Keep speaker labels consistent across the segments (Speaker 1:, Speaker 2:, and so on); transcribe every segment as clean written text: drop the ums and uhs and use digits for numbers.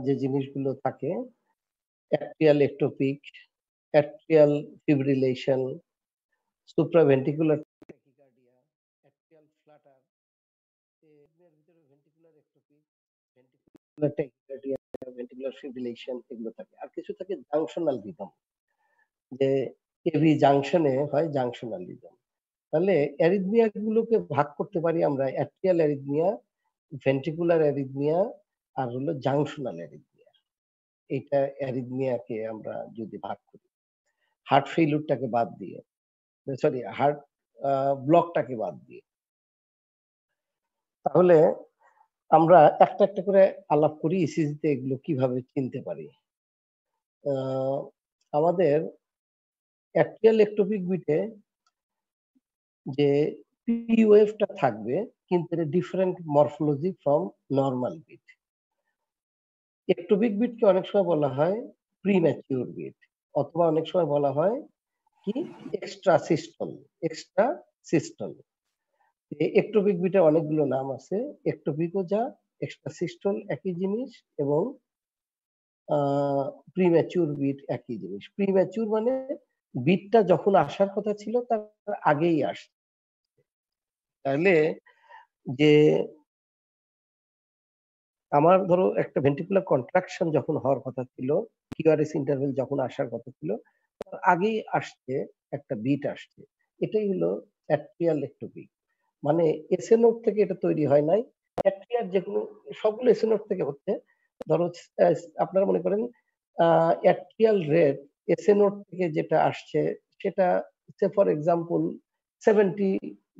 Speaker 1: যে জিনিসগুলো থাকে atrial ectopic, atrial fibrillation, supraventricular tachycardia, atrial Flutter, এর ভিতরে ventricular ectopic, ventricular tachycardia, ventricular fibrillation এগুলো থাকে। আর কিছু থাকে জাংশনাল রিদম, যে এবি জাংশনে হয় জাংশনাল রিদম। তাহলে অ্যারিথমিয়া গুলোকে ভাগ করতে পারি আমরা অ্যাট্রিয়াল অ্যারিথমিয়া, ভেন্ট্রিকুলার অ্যারিথমিয়া আর হলো জাংশনাল অ্যারিথমিয়া। এইটা অ্যারিথমিয়াকে আমরা যদি ভাগ করি হার্ট ফেইলিউরটাকে বাদ দিয়ে, সরি হার্ট ব্লকটাকে বাদ দিয়ে, তাহলে আমরা একটা একটা করে আলাপ করি ইসিজিতে এগুলো কিভাবে চিনতে পারি। আমাদের অ্যাট্রিয়াল এক্টোপিক বিটে যে পি ওয়েভটা থাকবে কিন্তু এটা different morphology from normal beat. Ectopic বিটকে অনেক সময় বলা হয় প্রিম্যাচিউর বিট, অথবা অনেক সময় বলা হয় কি extra systole. Extra systole ectopic বিটে অনেকগুলো নাম আছে, এক্টোপিকও যা, এক্সট্রা সিস্টল একই জিনিস, এবং প্রিম্যাচিউর বিট একই জিনিস। প্রিম্যাচিউর মানে বিটটা যখন আসার কথা ছিল তার আগেই আসছে। তাহলে যে আমার ধরো একটা ভেন্ট্রিকুলার কন্ট্রাকশন যখন হওয়ার কথা ছিল, কিউআরএস ইন্টারভেল যখন আসার কথা ছিল, তার আগেই আসছে একটা বিট আসছে, এটাই হলো অ্যাট্রিয়াল এক্টোপিক। মানে এসএ নোড থেকে এটা তৈরি হয় নাই, অ্যাট্রিয়াল যেগুলো সবগুলো এসএ নোড থেকে হচ্ছে। ধরো আপনারা মনে করেন অ্যাট্রিয়াল রেট এসএ নোড থেকে যেটা আসছে সেটা ফর এক্সাম্পল 70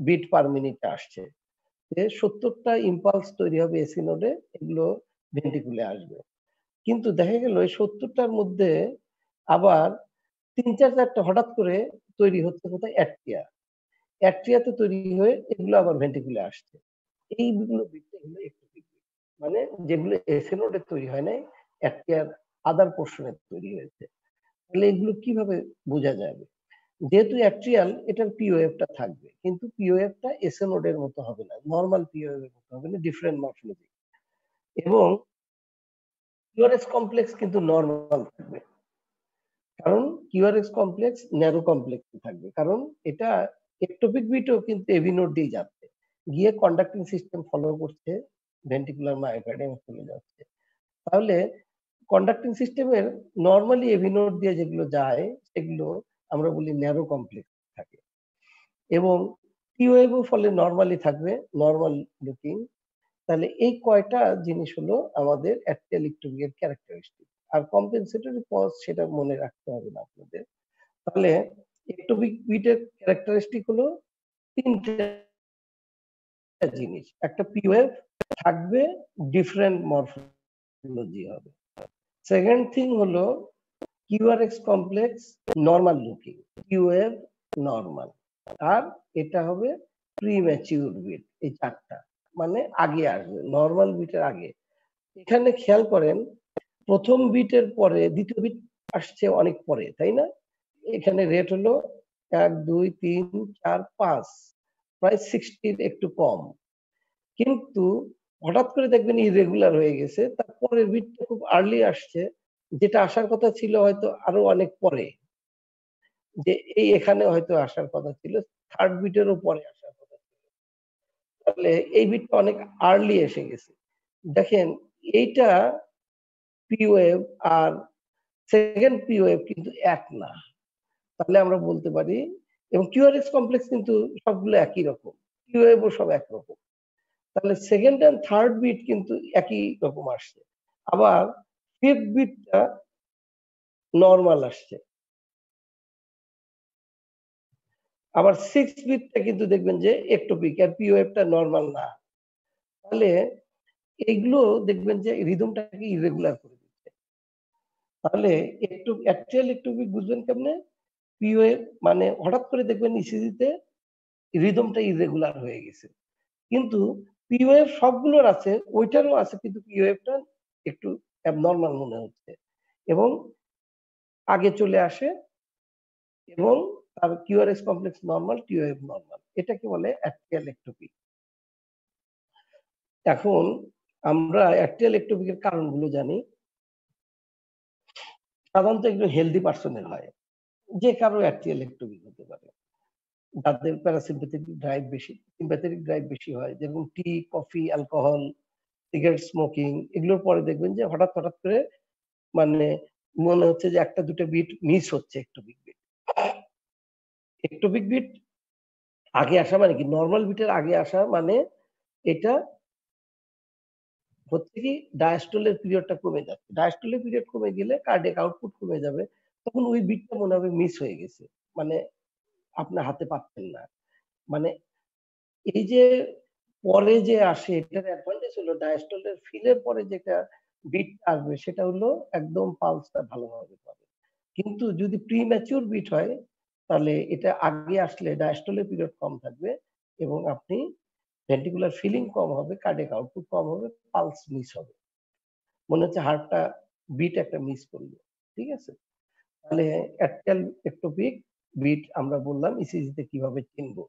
Speaker 1: বিট পার মিনিটে আসছে, 70টা ইম্পালস তৈরি হবে এসি নোডে, এগুলো ভেন্ট্রিকুলে আসবে। কিন্তু দেখা গেল এই 70টার মধ্যে আবার 3-4টা হঠাৎ করে তৈরি হচ্ছে কোথায়, অ্যাট্রিয়া। অ্যাট্রিয়াতে তৈরি হয়ে এগুলো আবার ভেন্ট্রিকুলে আসছে। এইগুলো বিটটা হলো এক্টোপিক বিট, মানে যেগুলো এসি নোডে তৈরি হয় নাই, অ্যাট্রিয়ার আদার পোর্শনে তৈরি হয়েছে। তাহলে এগুলো কিভাবে বোঝা যাবে? যেহেতু অ্যাট্রিয়াল, এটার পি ওয়েভটা থাকবে, কিন্তু পি ওয়েভটা এসএ নোডের মতো হবে না, নরমাল পি ওয়েভের মতো হবে না, ডিফারেন্ট মরফোলজি। এবং কিউআরএস কমপ্লেক্স কিন্তু নরমাল থাকবে, কারণ কিউআরএস কমপ্লেক্স ন্যারো কমপ্লেক্স থাকবে, কারণ এটা এক্টোপিক বিটও কিন্তু এবি নোড দিয়ে যাচ্ছে, গিয়ে কন্ডাক্টিং সিস্টেম ফলো করছে, ভেন্ট্রিকুলার মায়োকার্ডিয়ামে চলে যাচ্ছে। তাহলে কন্ডাক্টিং সিস্টেমের নরমালি এবি নোড দিয়ে যেগুলো যায় সেগুলো আমরা বলি ন্যারো কমপ্লেক্স থাকে, এবং পি ওয়েভও ফলে নরমালি থাকবে, নরমাল লুকিং। তাহলে এই কয়টা জিনিস হলো আমাদের অ্যাট্রিয়াল এক্টোপিকের ক্যারেক্টারিস্টিক। আর কম্পেনসেটরি পজ সেটা মনে রাখতে হবে না আপনাদের। তাহলে এক্টোপিক বিটের ক্যারেক্টারিস্টিক হলো 3টা জিনিস, একটা পি ওয়েভ থাকবে, ডিফারেন্ট মরফোলজি হবে। সেকেন্ড থিং হলো QRS complex normal looking, P wave normal, আর এটা হবে প্রিম্যাচিউর বিট। এই 4টা মানে আগে আসবে, নরমাল বিটের আগে। এখানে খেয়াল করেন প্রথম বিটের পরে দ্বিতীয় বিট আসছে অনেক পরে, তাই না? এখানে রেট হলো 1 2 3 4 5, প্রায় 60 একটু কম, কিন্তু হঠাৎ করে দেখবেন ইরেগুলার হয়ে গেছে, তারপরের বিটটা খুব আর্লি আসছে, যেটা আসার কথা ছিল হয়তো আরো অনেক পরে, যে এই এখানে হয়তো আসার কথা ছিল, থার্ড বিটেরও পরে আসার কথা ছিল। তাহলে এই বিটটা অনেক আর্লি এসে গেছে। দেখেন এইটা পি ওয়েভ আর সেকেন্ড পি ওয়েভ কিন্তু এক না, তাহলে আমরা বলতে পারি, এবং কিউআরএক্স কমপ্লেক্স কিন্তু সবগুলো একই রকম, পি ওয়েভও সব একরকম। তাহলে সেকেন্ড এন্ড থার্ড বিট কিন্তু একই রকম আসছে, আবার ফিফথ বিটটা নরমাল আসছে, আবার সিক্স বিটটা কিন্তু দেখবেন যে এক্টোপিক, আর পি ওয়েভটা নরমাল না। তাহলে এইগুলো দেখবেন যে রিদমটাকে ইরেগুলার করে দিচ্ছে। তাহলে একটু অ্যাকচুয়াল এক্টোপিক বুঝবেন কেমনে? পি ওয়েভ মানে হঠাৎ করে দেখবেন ইসিজিতে রিদমটা ইরেগুলার হয়ে গেছে, কিন্তু পি ওয়েভ সবগুলোর আছে, ওইটারও আছে, কিন্তু পি ওয়েভটা একটু অ্যাবনর্মাল মনে হচ্ছে, এবং আগে চলে আসে, এবং তার QRS complex normal, T wave normal, এটাকে বলে অ্যাট্রিয়াল এক্টোপিক। এখন আমরা অ্যাট্রিয়াল এক্টোপিকের কারণগুলো জানি। সাধারণত একটু হেলদি পার্সনের হয়, যে কারো অ্যাট্রিয়াল একটোপিক হতে পারে, যাদের প্যারাসিম্প্যাথেটিক ড্রাইভ বেশি, সিম্প্যাথেটিক ড্রাইভ বেশি হয়, যেরকম টি, কফি, অ্যালকোহল, সিগারেট স্মোকিং, এগুলোর পরে দেখবেন যে হঠাৎ হঠাৎ করে মানে মনে হচ্ছে যে একটা দুটো বিট মিস হচ্ছে। একটোপিক বিট, একটোপিক বিট আগে আসা মানে কি, নর্মাল বিটের আগে আসা মানে এটা হচ্ছে কি ডায়াস্টলের পিরিয়ডটা কমে যাচ্ছে। ডায়াস্টলের পিরিয়ড কমে গেলে কার্ডিয়াক আউটপুট কমে যাবে, তখন ওই বিটটা মনে হবে মিস হয়ে গেছে, মানে আপনার হাতে পাচ্ছেন না। মানে এই যে পরে যে আসে, এটার অ্যাডভান্টেজ হলো ডায়াস্টলের ফিলের পরে যেটা বিট আসবে সেটা হলো একদম পালসটা ভালোভাবে পাবে। কিন্তু যদি প্রিম্যাচিউর বিট হয় তাহলে এটা আগে আসলে ডায়াস্টলের পিরিয়ড কম থাকবে এবং আপনি ভেন্ট্রিকুলার ফিলিং কম হবে, কার্ডিয়াক আউটপুট কম হবে, পালস মিস হবে, মনে হচ্ছে হার্টটা বিট একটা মিস করলো। ঠিক আছে, তাহলে অ্যাট্রিয়াল একটোপিক বিট আমরা বললাম ইসিজিতে কিভাবে চিনবো।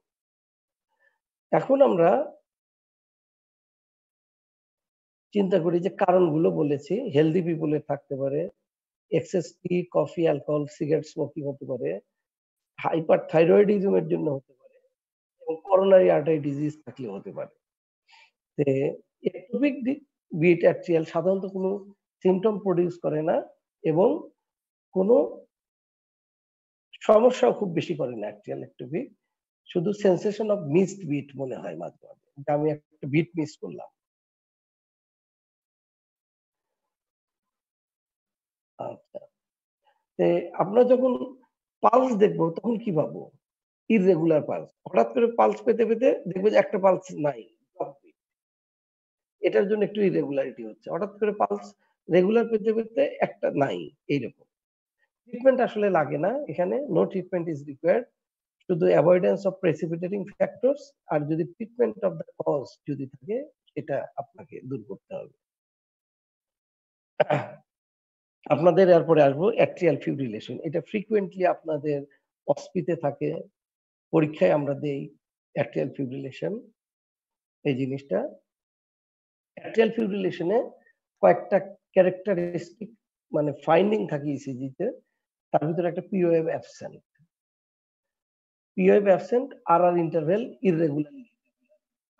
Speaker 1: এখন আমরা চিন্তা করি যে কারণগুলো বলেছি, হেলদি পিপলের থাকতে পারে, এক্সেস টি, কফি, অ্যালকোহল, সিগারেট স্মোকিং হতে পারে, হাইপার থাইরয়েডিজমের জন্য হতে পারে এবং করোনারি আর্টারি ডিজিজ থাকলে হতে পারে। একটোপিক বিট অ্যাট্রিয়াল সাধারণত কোনো সিমটম প্রডিউস করে না এবং কোনো সমস্যাও খুব বেশি করে না অ্যাট্রিয়াল একটোপিক, শুধু সেন্সেশন অফ মিসড বিট মনে হয় মাঝে মাঝে, যে আমি একটা বিট মিস করলাম। আচ্ছা, আমরা যখন পালস দেখবো তখন কি পাবো? Irregular pulse. হঠাৎ করে পালস পেতে পেতে দেখবো যে একটা পালস নাই, এটার জন্য একটু ইরেগুলারিটি হচ্ছে। হঠাৎ করে পালস রেগুলার পেতে পেতে একটা নাই, এইরকম। ট্রিটমেন্ট আসলে লাগে না এখানে, নো ট্রিটমেন্ট ইজ রিকোয়ার্ড, শুধু অ্যাভয়েডেন্স অফ প্রেসিপিটেটিং ফ্যাক্টরস, আর যদি ট্রিটমেন্ট অফ দ্য কজ যদি থাকে সেটা আপনাকে দূর করতে হবে। আপনাদের এরপরে আসবো অ্যাট্রিয়াল ফিব্রিলেশন। এটা ফ্রিকুয়েন্টলি আপনাদের অস্পিতে থাকে, পরীক্ষায় আমরা দেই অ্যাট্রিয়াল ফিব্রিলেশন এই জিনিসটা। অ্যাট্রিয়াল ফিব্রিলেশনে কয়েকটা ক্যারেক্টারিস্টিক মানে ফাইন্ডিং থাকে ইসিজিতে, তার ভিতরে একটা P wave absent. P wave absent, RR interval irregularly,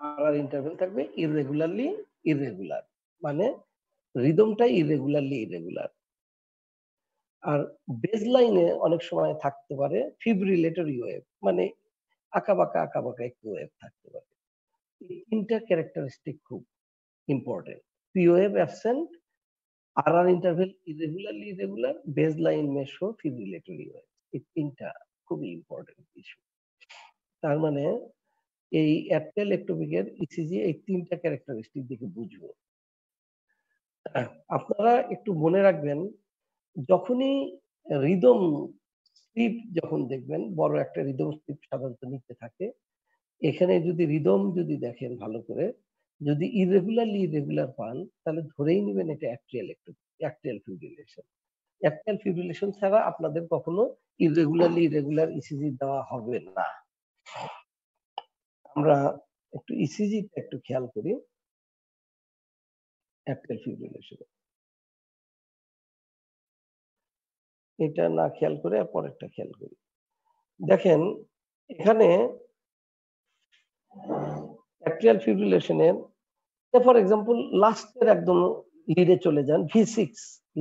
Speaker 1: RR interval থাকবে ইররেগুলারলি ইররেগুলার, মানে রিদমটাই ইররেগুলারলি ইররেগুলার। আর বেজলাইনে অনেক সময় থাকতে পারে ফিব্রিলেটরি ওয়েভ, মানে আঁকাবাঁকা একটু ওয়েভ থাকতে পারে। এই তিনটা ক্যারেক্টারিস্টিক খুব important, P wave absent, RR interval irregularly irregular, baseline may show fibrillatory wave. এই তিনটা খুবই ইম্পর্টেন্ট ইস্যু। তার মানে এই অ্যাট্রিয়াল একটোপিকের ইসিজি এই তিনটা ক্যারেক্টারিস্টিক দেখে বুঝবো। আপনারা একটু মনে রাখবেন, যখনই রিদম স্লিপ যখন দেখবেন, বড় একটা রিদম স্লিপ সাধারণত নিতে থাকে, এখানে যদি রিদম যদি দেখেন ভালো করে, যদি ইরেগুলারলি ইরেগুলার পান তাহলে ধরেই নেবেন এটা atrial ectopic, atrial fibrillation. Atrial fibrillation ছাড়া আপনাদের কখনো ইরেগুলারলি ইরেগুলার ইসিজি দেওয়া হবে না। আমরা একটু ইসিজিটা একটু খেয়াল করি অ্যাট্রিয়াল ফিব্রিলেশন, এটা না খেয়াল করে পরেরটা খেয়াল করি। দেখেন এখানে অ্যাট্রিয়াল ফিব্রিলেশনের ফর এক্সাম্পল লাস্টের একদম লিডে চলে যান, V6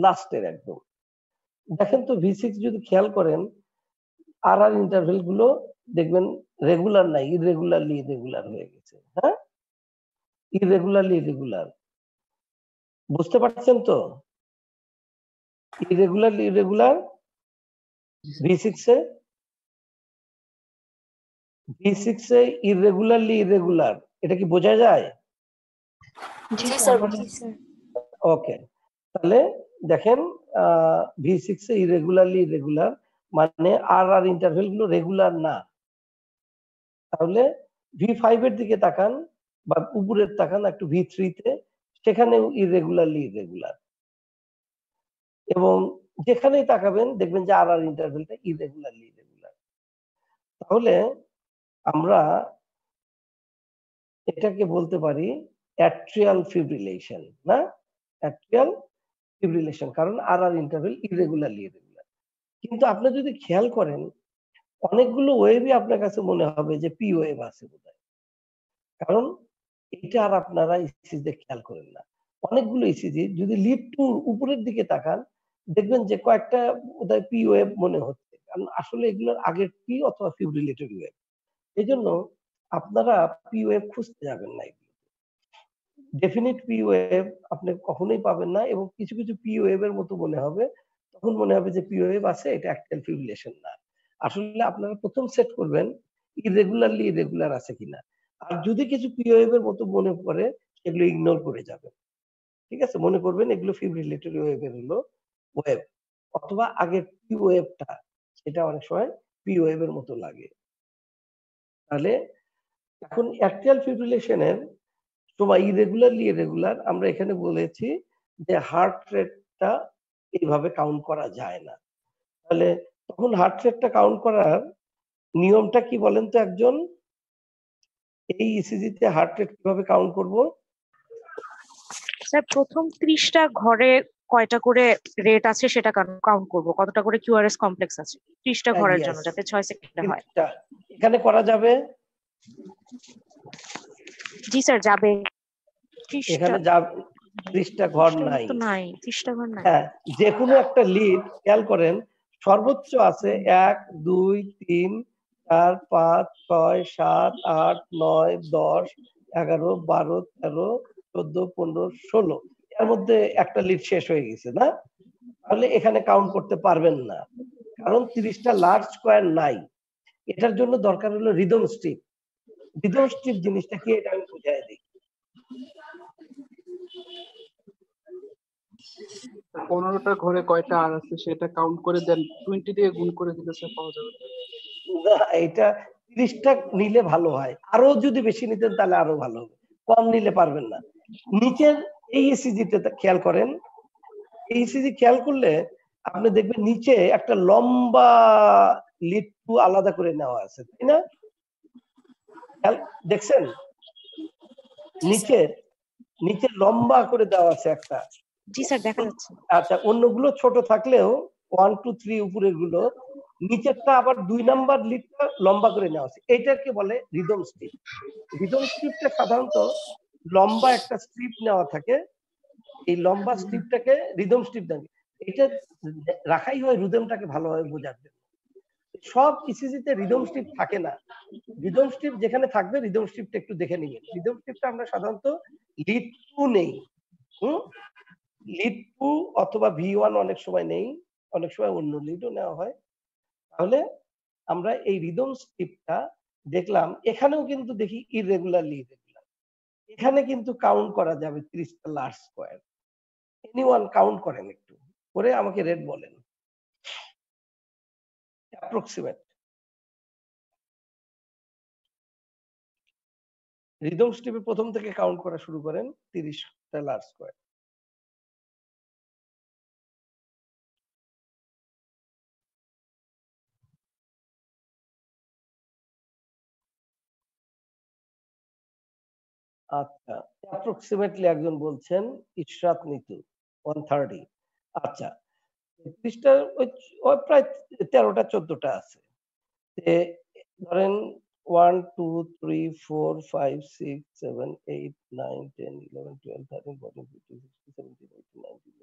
Speaker 1: লাস্টের একদম, দেখেন তো V6 যদি খেয়াল করেন আরআর ইন্টারভেল গুলো দেখবেন রেগুলার নাই, ইরেগুলারলি ইরেগুলার হয়ে গেছে। হ্যাঁ, ইরেগুলারলি ইরেগুলার, বুঝতে পারছেন তো? ইরেগুলারলি ইরেগুলার V6 এ, V6 এ ইরেগুলারলি ইরেগুলার, এটা কি বোঝা যায়?
Speaker 2: জি স্যার।
Speaker 1: ওকে, তাহলে দেখেন V6 এ ইরেগুলারলি ইরেগুলার মানে আরআর ইন্টারভেল গুলো রেগুলার না। তাহলে V5 এর দিকে তাকান বা উপরের তাকান একটু V3 তে, সেখানেও ইরেগুলারলি ইরেগুলার, এবং যেখানেই তাকাবেন দেখবেন যে আরআর ইন্টারভেলটা ইরেগুলারলি ইরেগুলার। তাহলে আমরা এটাকে বলতে পারি অ্যাট্রিয়াল ফিব্রিলেশন, না? অ্যাট্রিয়াল ফিব্রিলেশন, কারণ আর ইন্টারভেল ইরেগুলারলি ইরেগুলার। কিন্তু আপনি যদি খেয়াল করেন অনেকগুলো ওয়েভই আপনার কাছে মনে হবে যে পি ওয়েভ আছে বোধহয়, কারণ এটা আর আপনারা ইসিজিতে খেয়াল করেন না। অনেকগুলো ইসিজি যদি লিড টু উপরের দিকে তাকান দেখবেন যে কয়েকটা বোধহয় পি ওয়েভ মনে হচ্ছে, কারণ আসলে এগুলোর আগের পি অথবা ফিব্রিলেটরি ওয়েভ। এই জন্য আপনারা পি ওয়েভ খুঁজতে যাবেন না, ডেফিনিট পি ওয়েভ আপনি কখনোই পাবেন না, এবং কিছু কিছু পি ওয়েভ এর মতো মনে হবে, তখন মনে হবে যে পি ওয়েভ আছে, এটা অ্যাক্টিয়াল ফিব্রিলেশন না। আসলে আপনারা প্রথম সেট করবেন ইরেগুলারলি ইরেগুলার আছে কিনা, আর যদি কিছু পি ওয়েভ এর মতো মনে পড়ে সেগুলো ইগনোর করে যাবেন। ঠিক আছে, মনে করবেন এগুলো ফিব্রিলেটরি ওয়েভ এর হলো ওয়েভ, অথবা আগের পি ওয়েভটা সেটা অনেক সময় পি ওয়েভ এর মতো লাগে। তাহলে এখন অ্যাক্টিয়াল ফিব্রিলেশনের সময় ইরেগুলারলি ইরেগুলার আমরা এখানে বলেছি যে হার্ট রেটটা এইভাবে কাউন্ট করা যায় না। তাহলে তখন হার্ট রেটটা কাউন্ট করার নিয়মটা কি বলেন তো একজন? এই ইসিজিতে হার্ট রেট কিভাবে কাউন্ট করব?
Speaker 3: স্যার প্রথম 30টা ঘরে কয়টা করে রেট আছে সেটা কাউন্ট করব, কতটা করে কিউআরএস কমপ্লেক্স আছে 30টা ঘরের জন্য, যাতে 6 সেকেন্ডে হয়।
Speaker 1: এখানে করা যাবে?
Speaker 3: জি স্যার যাবে।
Speaker 1: এখানে যাবে 30টা ঘর নাই,
Speaker 3: তো নাই 30টা ঘর নাই।
Speaker 1: হ্যাঁ, যে কোনো একটা লিড খেয়াল করেন সর্বোচ্চ আছে 1 2 3 4 5 6 7 8 9 10 11 12 13 14 15 16, এর মধ্যে একটা লিড শেষ হয়ে গেছে না? তাহলে এখানে কাউন্ট করতে পারবেন না, কারণ 30টা লার্জ স্কয়ার নাই। এটার জন্য দরকার হলো রিদম স্ট্রিপ। রিদম স্ট্রিপ জিনিসটা কি এটা আমি বুঝাই দিই।
Speaker 4: 15টা ঘরে কয়টা আর আছে সেটা কাউন্ট করে দেন, 20 দিয়ে গুণ করে দিলে স্যার পাওয়া যাবে।
Speaker 1: না, এটা 30টা নিলে ভালো হয়, আরো যদি বেশি নিতেন তাহলে আরো ভালো হবে, কম নিলে পারবেন না। নিচের এই ইসিজিতে খেয়াল করেন, এই ইসিজি খেয়াল করলে আপনি দেখবেন নিচে একটা লম্বা লিড টু আলাদা করে নেওয়া আছে, তাই না? দেখছেন নিচে নিচে লম্বা করে দেওয়া আছে একটা।
Speaker 3: জি স্যার দেখা যাচ্ছে।
Speaker 1: আচ্ছা, অন্যগুলো ছোট থাকলেও 1 2 3 উপরের গুলো, নিচেরটা আবার 2 নাম্বার লিডটা লম্বা করে নেওয়া আছে, এটাকে বলে রিদম স্ট্রিপ। রিদম স্ট্রিপটা সাধারণত লম্বা একটা স্ট্রিপ নেওয়া থাকে, এই লম্বা স্ট্রিপটাকে রিদম স্ট্রিপ দেন, এটা রাখাই হয় রিদমটাকে ভালোভাবে বোঝার জন্য। সব ইসিজিতে রিদম স্ট্রিপ থাকে না, রিদম স্ট্রিপ যেখানে থাকবে রিদম স্ট্রিপটা একটু দেখে নিবেন। রিদম স্ট্রিপটা আমরা সাধারণত লিড 2 নেই, লিড 2 অথবা V1 অনেক সময় নেই, অনেক সময় অন্য লিডও নেওয়া হয়। তাহলে আমরা এই রিদম স্ট্রিপটা দেখলাম, এখানেও কিন্তু দেখি ইরেগুলারলি ইরেগুলার, এখানে কিন্তু কাউন্ট করা যাবে 30টা লার্জ স্কয়ার। এনিওয়ান কাউন্ট করেন একটু করে আমাকে রেট বলেন অ্যাপ্রক্সিমেট। রিদম স্ট্রিপে প্রথম থেকে কাউন্ট করা শুরু করেন 30টা লার্জ স্কয়ার। আচ্ছা, অ্যাপ্রক্সিমেটলি একজন বলছেন ইশরাত নিতু 130। আচ্ছা, 30টা ওই প্রায় 13টা 14টা আছে। ধরেন 1 2 3 4 5 6 7 8 9 10 11 12 13 14 15 16 17 18 19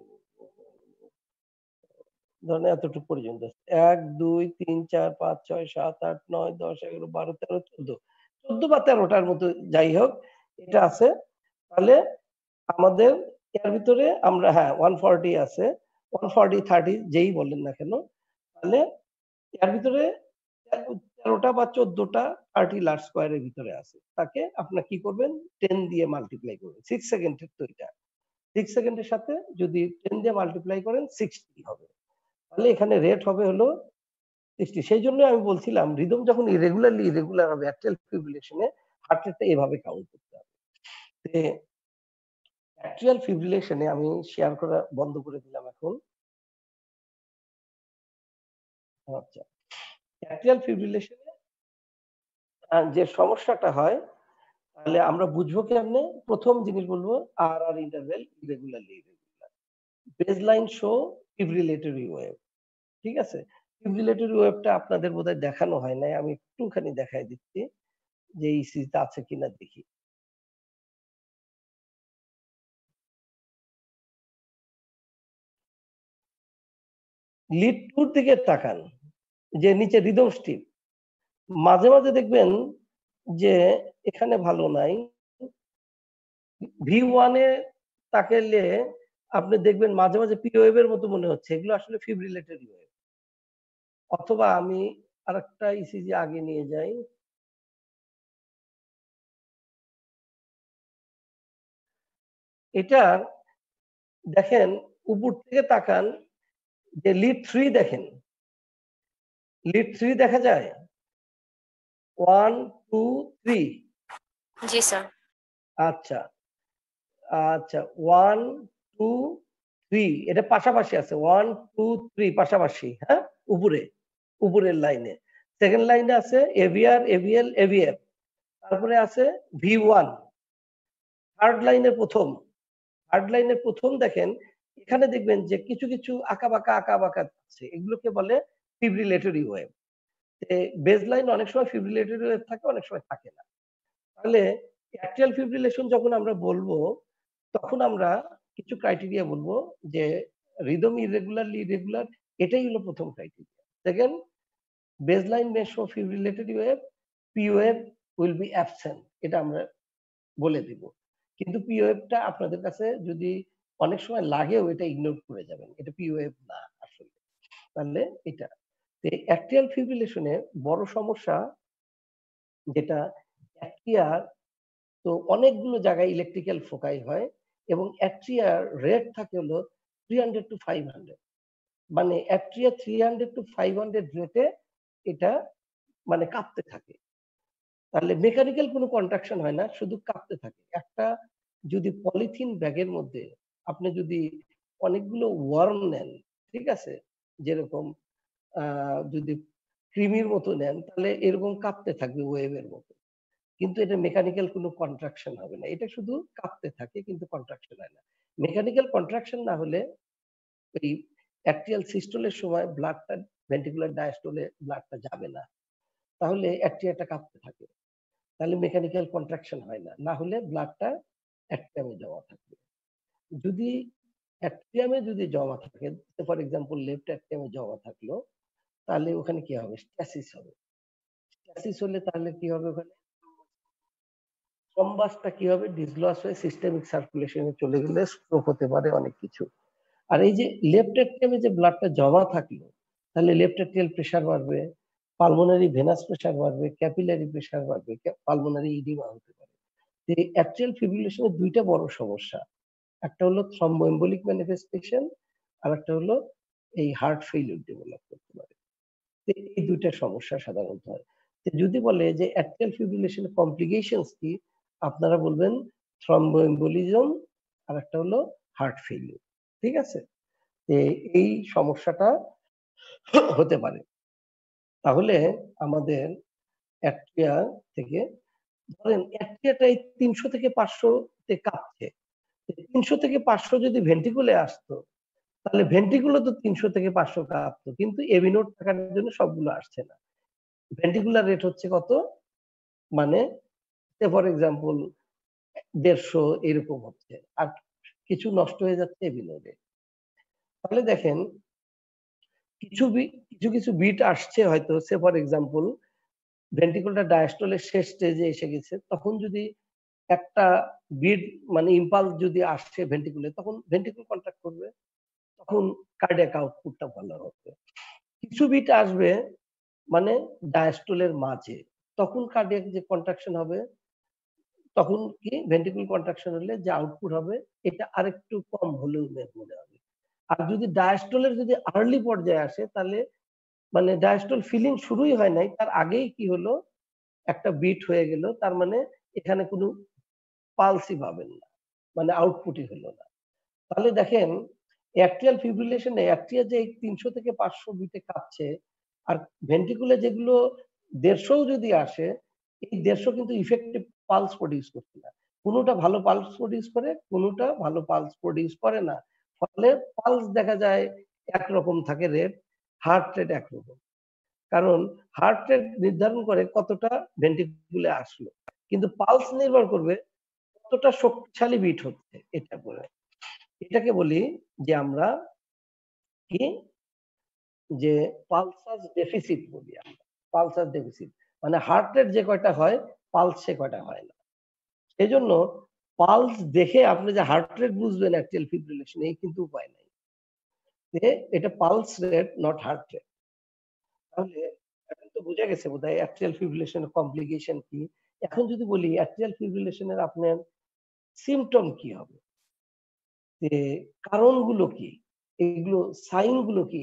Speaker 1: ধরেন এতটুকু পর্যন্ত 1 2 3 4 5 6 7 8 9 10 11 12 13 14 14 বা 13টার মতো যাই হোক এটা আছে। তাহলে আমাদের এর ভিতরে আমরা হ্যাঁ 140 আছে, 140 30 যেই বলেন না কেন, তাহলে এর ভিতরে 13টা বা 14টা 30 লার্জ স্কয়ারের ভিতরে আছে, তাকে আপনার কি করবেন 10 দিয়ে মাল্টিপ্লাই করবেন। 6 সেকেন্ডের তো এটা, 6 সেকেন্ডের সাথে যদি 10 দিয়ে মাল্টিপ্লাই করেন 60 হবে, তাহলে এখানে রেট হবে হলো 60। সেই জন্য আমি বলছিলাম রিদম যখন ইরেগুলারলি ইরেগুলার হবে অ্যাট্রিয়াল ফিব্রিলেশনে হার্ট রেটটা এভাবে কাউন্ট করতে হবে। অ্যাট্রিয়াল ফিব্রিলেশনে আমি শেয়ার করা বন্ধ করে দিলাম এখন। আচ্ছা, অ্যাট্রিয়াল ফিব্রিলেশনে যে সমস্যাটা হয় তাহলে আমরা বুঝবো কেমনে? প্রথম জিনিস বলবো R interval irregularly irregular. Baseline show fibrillatory wave. ঠিক আছে, ফিব্রিলেটরি ওয়েভটা আপনাদের বোধহয় দেখানো হয় নাই, আমি একটুখানি দেখাই দিচ্ছি যে ইসিজিতে আছে কিনা দেখি। লিড টুর দিকে তাকান, যে নিচে রিদম স্ট্রিপ, মাঝে মাঝে দেখবেন যে এখানে ভালো নাই, V1 এ তাকালে আপনি দেখবেন মাঝে মাঝে পি ওয়েভের মতো মনে হচ্ছে, এগুলো আসলে ফিব্রিলেটরি ওয়েভ। অথবা আমি আরেকটা ইসিজি আগে নিয়ে যাই, এটা দেখেন উপর থেকে তাকান, যে লিড 3 দেখেন, লিড 3 দেখা যায় 1 2 3।
Speaker 2: জি স্যার।
Speaker 1: আচ্ছা আচ্ছা 1 2 3 এটা পাশাপাশি আছে, 1 2 3 পাশাপাশি, হ্যাঁ, উপরে, উপরের লাইনে। সেকেন্ড লাইনে আছে এভিআর এভিএল এভিএফ, তারপরে আছে V1। থার্ড লাইনের প্রথম দেখেন, এখানে দেখবেন যে কিছু কিছু আঁকাবাঁকা আছে, এগুলোকে বলে ফিব্রিলেটরি ওয়েভ। বেসলাইন অনেক সময় ফিব্রিলেটরি ওয়েভ থাকে, অনেক সময় থাকে না। তাহলে অ্যাট্রিয়াল ফিব্রিলেশন যখন আমরা বলবো, তখন আমরা কিছু ক্রাইটেরিয়া বলবো, যে রিদম ইরেগুলারলি রেগুলার, এটাই হলো প্রথম criteria. Second, baseline may show fibrillatory wave, P wave will be absent, এটা আমরা বলে দিব। কিন্তু পি ওয়েভটা আপনাদের কাছে যদি অনেক সময় লাগেও, এটা ইগনোর করে যাবেন, এটা পি ওয়েভ না আসলে। তাহলে এটা অ্যাট্রিয়াল ফিব্রিলেশনে বড় সমস্যা যেটা, অ্যাট্রিয়ার তো অনেকগুলো জায়গায় ইলেকট্রিক্যাল ফোকাই হয়, এবং অ্যাট্রিয়ার রেট থাকে হলো 300 to 500, মানে অ্যাট্রিয়া 300 to 500 রেটে এটা মানে কাঁপতে থাকে। তাহলে মেকানিক্যাল কোনো কন্ট্রাকশন হয় না, শুধু কাঁপতে থাকে। একটা যদি পলিথিন ব্যাগের মধ্যে আপনি যদি অনেকগুলো ওয়ার্ম নেন, ঠিক আছে, যেরকম যদি কৃমির মতো নেন, তাহলে এরকম কাঁপতে থাকবে ওয়েভের মতো, কিন্তু এটা মেকানিক্যাল কোনো কন্ট্রাকশন হবে না, এটা শুধু কাঁপতে থাকে কিন্তু কন্ট্রাকশন হয় না। মেকানিক্যাল কন্ট্রাকশন না হলে এই অ্যাট্রিয়াল সিস্টোলের সময় ব্লাডটা ভেন্ট্রিকুলার ডায়াস্টোলে ব্লাডটা যাবে না, তাহলে অ্যাট্রিয়াটা কাঁপতে থাকে, তাহলে মেকানিক্যাল কন্ট্রাকশন হয় না, না হলে ব্লাডটা অ্যাট্রিয়ামে জমা থাকবে। যদি অ্যাট্রিয়ামে যদি জমা থাকে, ফর এক্সাম্পল লেফট অ্যাট্রিয়ামে জমা থাকলো, তাহলে ওখানে কি হবে, স্ট্যাসিস হবে। স্ট্যাসিস হলে তাহলে কি হবে, ওখানে থ্রম্বাসটা কি হবে, ডিসগ্লস হয়ে সিস্টেমিক সার্কুলেশনে চলে গেলে স্ট্রোক হতে পারে, অনেক কিছু। আর এই যে লেফট অ্যাট্রিয়ামে যে ব্লাডটা জমা থাকলো, তাহলে লেফট অ্যাট্রিয়াল প্রেসার বাড়বে, পালমোনারি ভেনাস প্রেসার বাড়বে, ক্যাপিলারি প্রেসার বাড়বে, পালমোনারি ইডিমা হতে পারে। এই অ্যাট্রিয়াল ফিব্রিলেশনের দুইটা বড় সমস্যা, একটা হলো থ্রম্বোএম্বোলিক ম্যানিফেস্টেশন, আর একটা হলো এই হার্ট ফেইলিউর ডেভেলপ করতে পারে। এই দুইটা সমস্যা সাধারণত হয়। যদি বলে যে অ্যাট্রিয়াল ফিব্রিলেশন কমপ্লিকেশনস কি, আপনারা বলবেন থ্রম্বোএম্বোলিজম, আর একটা হলো হার্ট ফেইলিউর। ঠিক আছে, এই সমস্যাটা হতে পারে। তাহলে আমাদের অ্যাট্রিয়া থেকে, ধরেন অ্যাট্রিয়াটাই 300 থেকে 500 তে কাঁপছে, 300 থেকে 500 যদি ভেন্ট্রিকুলে আসতো, তাহলে ভেন্ট্রিকুলো তো 300 থেকে 500 কাঁপতো, কিন্তু এভি নোড থাকার জন্য সবগুলো আসছে না। ভেন্ট্রিকুলার রেট হচ্ছে কত, মানে ফর এক্সাম্পল 150 এরকম হচ্ছে, আর কিছু নষ্ট হয়ে যাচ্ছে এভি নোডে। তাহলে দেখেন কিছু বিট আসছে হয়তো, সে ফর এক্সাম্পল ভেন্ট্রিকুলার ডায়াস্টলের শেষ স্টেজে এসে গেছে, তখন যদি একটা বিট মানে ইম্পালস যদি আসছে ভেন্ট্রিকুলে, তখন ভেন্ট্রিকুল কন্ট্রাক্ট করবে, তখন কার্ডিয়াক আউটপুটটা ভালো হবে। কিছু বিট আসবে মানে ডায়াস্টলের মাঝে, তখন কার্ডিয়াক যে কন্ট্রাকশন হবে, তখন কি ভেন্ট্রিকুল কন্ট্রাকশন হলে যে আউটপুট হবে, এটা আরেকটু কম ভলিউমের মনে হবে। আর যদি ডায়াস্টলের যদি আর্লি পর্যায়ে আসে, তাহলে মানে ডায়াস্টল ফিলিং শুরুই হয় নাই, তার আগেই কি হলো, একটা বিট হয়ে গেল, তার মানে এখানে কোনো পালসই পাবেন না, মানে আউটপুটই হলো না। তাহলে দেখেন অ্যাট্রিয়াল ফিব্রিলেশনে অ্যাট্রিয়া যে 300 থেকে 500 বিটে কাঁপছে, আর ভেন্ট্রিকুলে যেগুলো 150 যদি আসে, এই 150 কিন্তু ইফেক্টিভ পালস প্রডিউস করছে না। কোনোটা ভালো পালস প্রডিউস করে, কোনোটা ভালো পালস প্রডিউস করে না। ফলে পালস দেখা যায় একরকম থাকে রেট, হার্ট রেট একরকম। কারণ হার্ট রেট নির্ধারণ করে কতটা ভেন্ট্রিকুলে আসলো, কিন্তু পালস নির্ভর করবে কতটা শক্তিশালী বিট হচ্ছে এটা করে। এটাকে বলি যে আমরা কি, যে পালসাস ডেফিসিট বলি আমরা। পালসাস ডেফিসিট মানে হার্ট রেট যে কয়টা হয়, পালস সে কয়টা হয় না। সেজন্য পালস দেখে আপনি যে হার্ট রেট বুঝবেন অ্যাট্রিয়াল ফিব্রিলেশন, এই কিন্তু উপায় নাই। যে এটা pulse rate not heart rate. তাহলে এখন তো বোঝা গেছে বোধহয় অ্যাট্রিয়াল ফিব্রিলেশনের কমপ্লিকেশন কি। এখন যদি বলি অ্যাট্রিয়াল ফিব্রিলেশনের আপনার সিমটম কি হবে, যে কারণগুলো কি, এগুলো সাইন গুলো কি,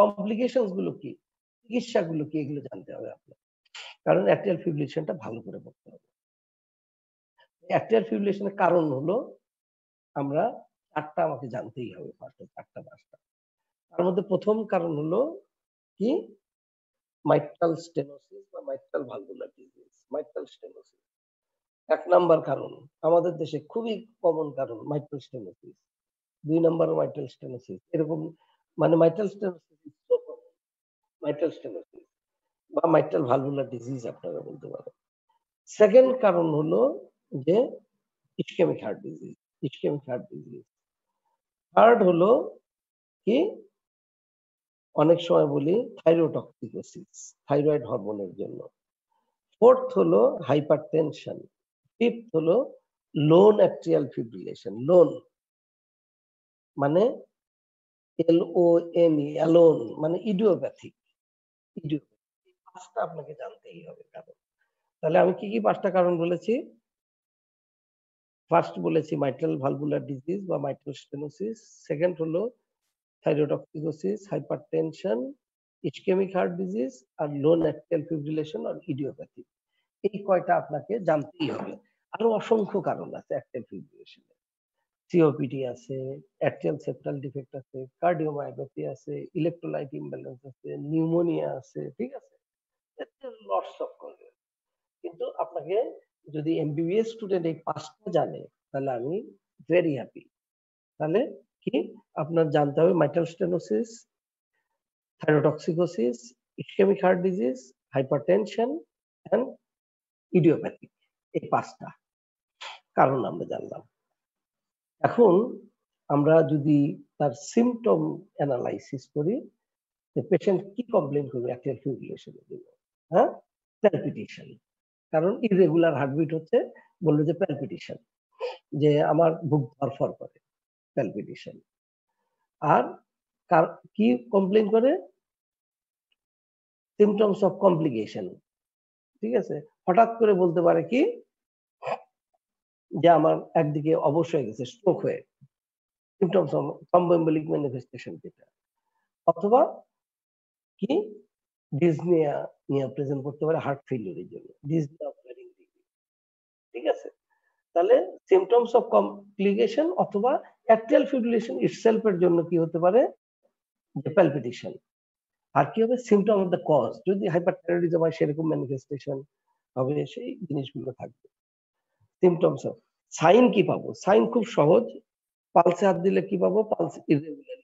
Speaker 1: কমপ্লিকেশনস গুলো কি, চিকিৎসাগুলো কি, এগুলো জানতে হবে আপনার। কারণ অ্যাট্রিয়াল ফিব্রিলেশনটা ভালো করে পড়তে হবে। অ্যাট্রিয়াল ফিব্রিলেশনের কারণ হলো আমরা চারটা আমাকে জানতেই হবে, ফার্স্টে চারটা পাঁচটা। তার মধ্যে প্রথম কারণ হলো কি, মাইট্রাল স্টেনোসিস বা mitral valvular disease. Mitral stenosis এক নাম্বার কারণ, আমাদের দেশে খুবই কমন কারণ mitral stenosis. 2 number mitral stenosis, এরকম মানে মাইট্রাল স্টেনোসিস মাইট্রাল স্টেনোসিস বা মাইট্রাল ভালভুলার ডিজিজ আপনারা বলতে পারেন। সেকেন্ড কারণ হলো যে ischaemic heart disease, ischaemic heart disease. Third হলো কি, অনেক সময় বলি থাইরোটক্সিকোসিস, থাইরয়েড হরমোনের জন্য। ফোর্থ হলো হাইপারটেনশন। ফিফথ হলো লোন অ্যাট্রিয়াল ফিব্রিলেশন। লোন মানে LONE, অ্যালোন মানে ইডিওপ্যাথিক। ইডিওপ্যাথিক পাঁচটা আপনাকে জানতেই হবে কারণ। তাহলে আমি কি কি পাঁচটা কারণ বলেছি? ফার্স্ট বলেছি মাইট্রাল ভালভুলার ডিজিজ বা মাইট্রাল স্টেনোসিস। সেকেন্ড হলো thyrotoxicosis, hypertension, ischaemic heart disease আর লোন অ্যাট্রিয়াল ফিব্রিলেশন আর ইডিওপ্যাথি। এই কয়টা আপনাকে জানতেই হবে। আরো অসংখ্য কারণ আছে অ্যাট্রিয়াল ফিব্রিলেশনে। সিওপিডি আছে, অ্যাট্রিয়াল সেপ্টাল ডিফেক্ট আছে, কার্ডিওমায়োপ্যাথি আছে, ইলেকট্রোলাইট ইমব্যালেন্স আছে, নিউমোনিয়া আছে, ঠিক আছে? Lots of causes. কিন্তু আপনাকে যদি এমবিবিএস স্টুডেন্ট এই পাঁচটা জানে তাহলে আমি ভেরি হ্যাপি। তাহলে কি আপনার জানতে হবে mitral stenosis, thyrotoxicosis, ischaemic heart disease, hypertension and idiopathic. এই পাঁচটা কারণ আমরা জানলাম। এখন আমরা যদি তার সিমটম অ্যানালাইসিস করি, যে পেশেন্ট কি কমপ্লেন করবে অ্যাট্রিয়াল ফিব্রিলেশনের জন্য, হ্যাঁ, প্যালপিটেশন। কারণ ইরেগুলার হার্টবিট হচ্ছে, বললো যে প্যালপিটেশন, যে আমার বুক ধরফর করে, প্যালপিটেশন। আর কি কমপ্লেন করে, সিমটমস অফ কমপ্লিকেশন, ঠিক আছে? হঠাৎ করে বলতে পারে কি যে আমার একদিকে অবশ হয়ে গেছে, স্ট্রোক হয়ে, সিমটমস অফ থ্রম্বোএম্বোলিক ম্যানিফেস্টেশন যেটা, অথবা কি ডিসনিয়া নিয়ে প্রেজেন্ট করতে পারে হার্ট ফেলিওরের জন্য, ডিসনিয়া অফ ভ্যারিং ডিগ্রি, ঠিক আছে? তাহলে সিমটমস অফ কমপ্লিকেশন অথবা অ্যাট্রিয়াল ফিব্রিলেশন ইটসেলফ এর জন্য কি হতে পারে, যে প্যালপিটেশন। আর কি হবে, সিমটম অফ দ্য কজ, যদি হাইপারথাইরয়েডিজম হয় সেরকম ম্যানিফেস্টেশন হবে, সেই জিনিসগুলো থাকবে। সিমটমস অফ সাইন কি পাবো, সাইন খুব সহজ। পালসে হাত দিলে কি পাবো, পালস ইরেগুলার,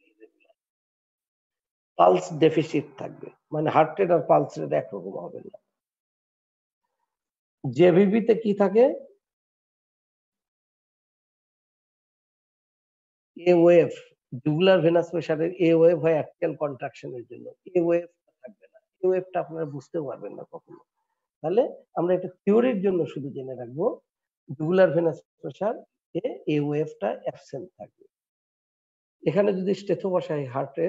Speaker 1: পালস ডেফিসিট থাকবে, মানে হার্ট রেট আর পালস রেট একরকম হবে না। জেভিবি তে কি থাকে, এ ওয়েভ, জুগুলার ভেনাস প্রেসারের এ ওয়েভ হয় অ্যাট্রিয়াল কন্ট্রাকশনের জন্য, এ ওয়েভ থাকবে না। এ ওয়েভটা আপনারা বুঝতেও পারবেন না কখনো। তাহলে আমরা একটা থিওরির জন্য শুধু জেনে রাখবো, জুগুলার ভেনাস প্রেসার এ ওয়েভটা অ্যাবসেন্ট থাকবে। এখানে যদি স্টেথো বসাই হার্টে,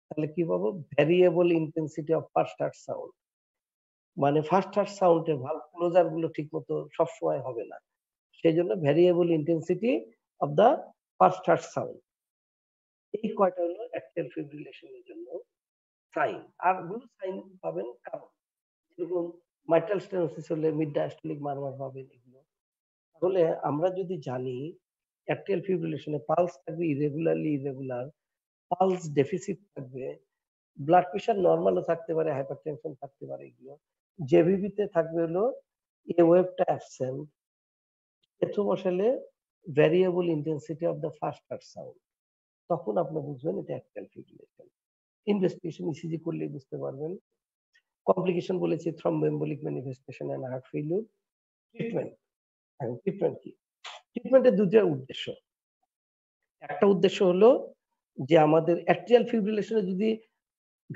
Speaker 1: তাহলে কি পাবো, variable intensity of first heart sound, মানে ফার্স্ট হার্ট সাউন্ডে ভালভ ক্লোজার গুলো ঠিক মতো সবসময় হবে না, সেই জন্য variable intensity of the first heart sound. এই কয়টা হলো অ্যাট্রিয়াল ফিব্রিলেশনের জন্য সাইন। আর গুলো সাইন পাবেন কারণ, যেরকম মাইট্রাল স্টেনোসিস হলে মিড ডায়াস্টলিক মারমার পাবেন এগুলো। তাহলে আমরা যদি জানি অ্যাট্রিয়াল ফিব্রিলেশনে পালস থাকবে ইরেগুলারলি ইরেগুলার, পালস ডেফিসিট থাকবে, ব্লাড প্রেশার নরমালও থাকতে পারে, হাইপারটেনশন থাকতে পারে, এগুলো জেভিবি তে থাকবে হলো এ ওয়েভটা অ্যাবসেন্ট, এথো বসালে variable intensity of the first heart sound, তখন আপনি বুঝবেন এটা অ্যাট্রিয়াল ফিব্রিলেশন। ইনভেস্টিগেশন ইসিজি করলেই বুঝতে পারবেন। কমপ্লিকেশন বলেছি thromboembolic manifestation and heart failure. Treatment, এখন ট্রিটমেন্ট কি? ট্রিটমেন্টের দুটো উদ্দেশ্য। একটা উদ্দেশ্য হলো যে আমাদের অ্যাট্রিয়াল ফিব্রিলেশনে যদি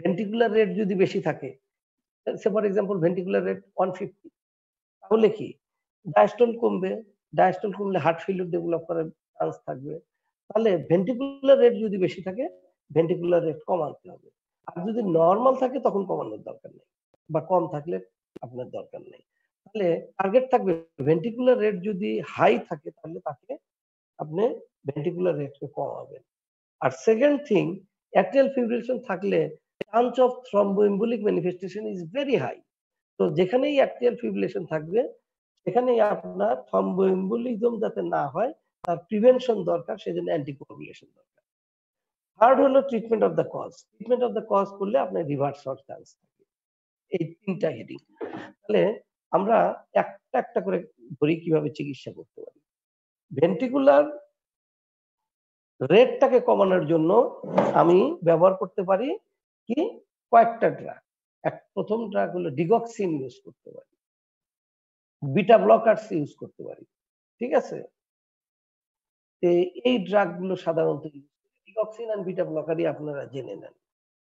Speaker 1: ভেন্ট্রিকুলার রেট যদি বেশি থাকে, ফর এক্সাম্পল ভেন্ট্রিকুলার রেট 150, তাহলে কি ডায়াস্টল কমবে, ডায়াস্টল কমলে হার্ট ফেইলিউর ডেভেলপ করার চান্স থাকবে। তাহলে ভেন্ট্রিকুলার রেট যদি বেশি থাকে ভেন্ট্রিকুলার রেট কমাতে হবে। আর যদি নরমাল থাকে তখন কমানোর দরকার নেই, বা কম থাকলে আপনার দরকার নেই। তাহলে টার্গেট থাকবে ভেন্ট্রিকুলার রেট যদি হাই থাকে তাহলে তাকে আপনি ভেন্ট্রিকুলার রেটকে কমাবেন। আর সেকেন্ড থিং, অ্যাট্রিয়াল ফিব্রিলেশন থাকলে chance of thromboembolic manifestation is very high. তো যেখানেই অ্যাট্রিয়াল ফিব্রিলেশন থাকবে সেখানেই আপনার থ্রম্বোএম্বোলিজম যাতে না হয় তার প্রিভেনশন দরকার, সেজন্য অ্যান্টিকোয়াগুলেশন দরকার। থার্ড হলো treatment of the cause. Treatment of the cause করলে আপনার রিভার্স হওয়ার চান্স থাকে। এই তিনটা হেডিং। তাহলে আমরা একটা একটা করে ধরি কিভাবে চিকিৎসা করতে পারি। ভেন্ট্রিকুলার রেটটাকে কমানোর জন্য আমি ব্যবহার করতে পারি কি কয়েকটা ড্রাগ। প্রথম ড্রাগ হলো ডিগক্সিন ইউজ করতে পারি, বিটা ব্লকারস ইউজ করতে পারি, ঠিক আছে? এই ড্রাগ গুলো সাধারণত ডিগক্সিন আর বিটা ব্লকারই আপনারা জেনে নেন,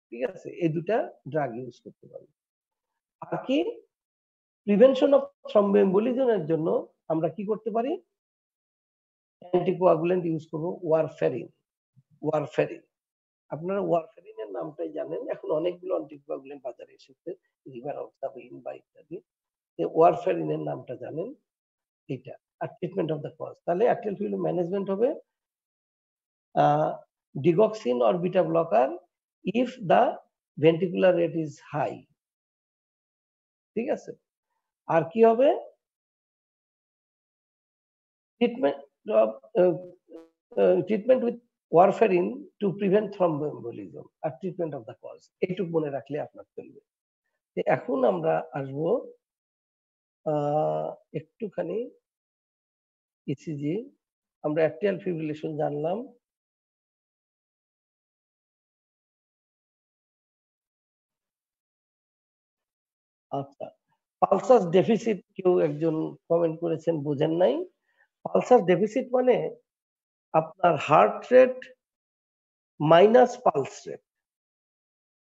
Speaker 1: ঠিক আছে? এই দুটা ড্রাগ ইউজ করতে পারি। আর কি প্রিভেনশন অফ থ্রম্বোএম্বোলিজমের জন্য আমরা কি করতে পারি? অ্যান্টিকোয়াগুলেন্ট ইউজ করব, ওয়ারফেরিন। ওয়ারফেরিন, আপনারা ওয়ারফেরিনের নামটাই জানেন, এখন অনেকগুলো অ্যান্টিকোয়াগুলেন্ট বাজারে এসেছে, রিভারক্সাবিন বা ইত্যাদি। ওয়ারফেরিনের নামটা জানেন, এটা। আর ট্রিটমেন্ট অফ দ্য কজ, তাহলে অ্যাট্রিয়াল ফিব্রিলেশন ম্যানেজমেন্ট হবে digoxin or beta blocker if the ventricular rate is high, ঠিক আছে? আর কি হবে? Treatment with warfarin to prevent thromboembolism আর ট্রিটমেন্ট অফ দ্য কজ। এইটুকু মনে রাখলে আপনার চলবে। এখন আমরা আসবো একটুখানি ইসিজি। আমরা অ্যাট্রিয়াল ফিব্রিলেশন জানলাম, আচ্ছা। পালসাস ডেফিসিট কেউ একজন কমেন্ট করেছেন, বোঝেন নাই। পালসাস ডেফিসিট মানে আপনার heart rate minus pulse rate,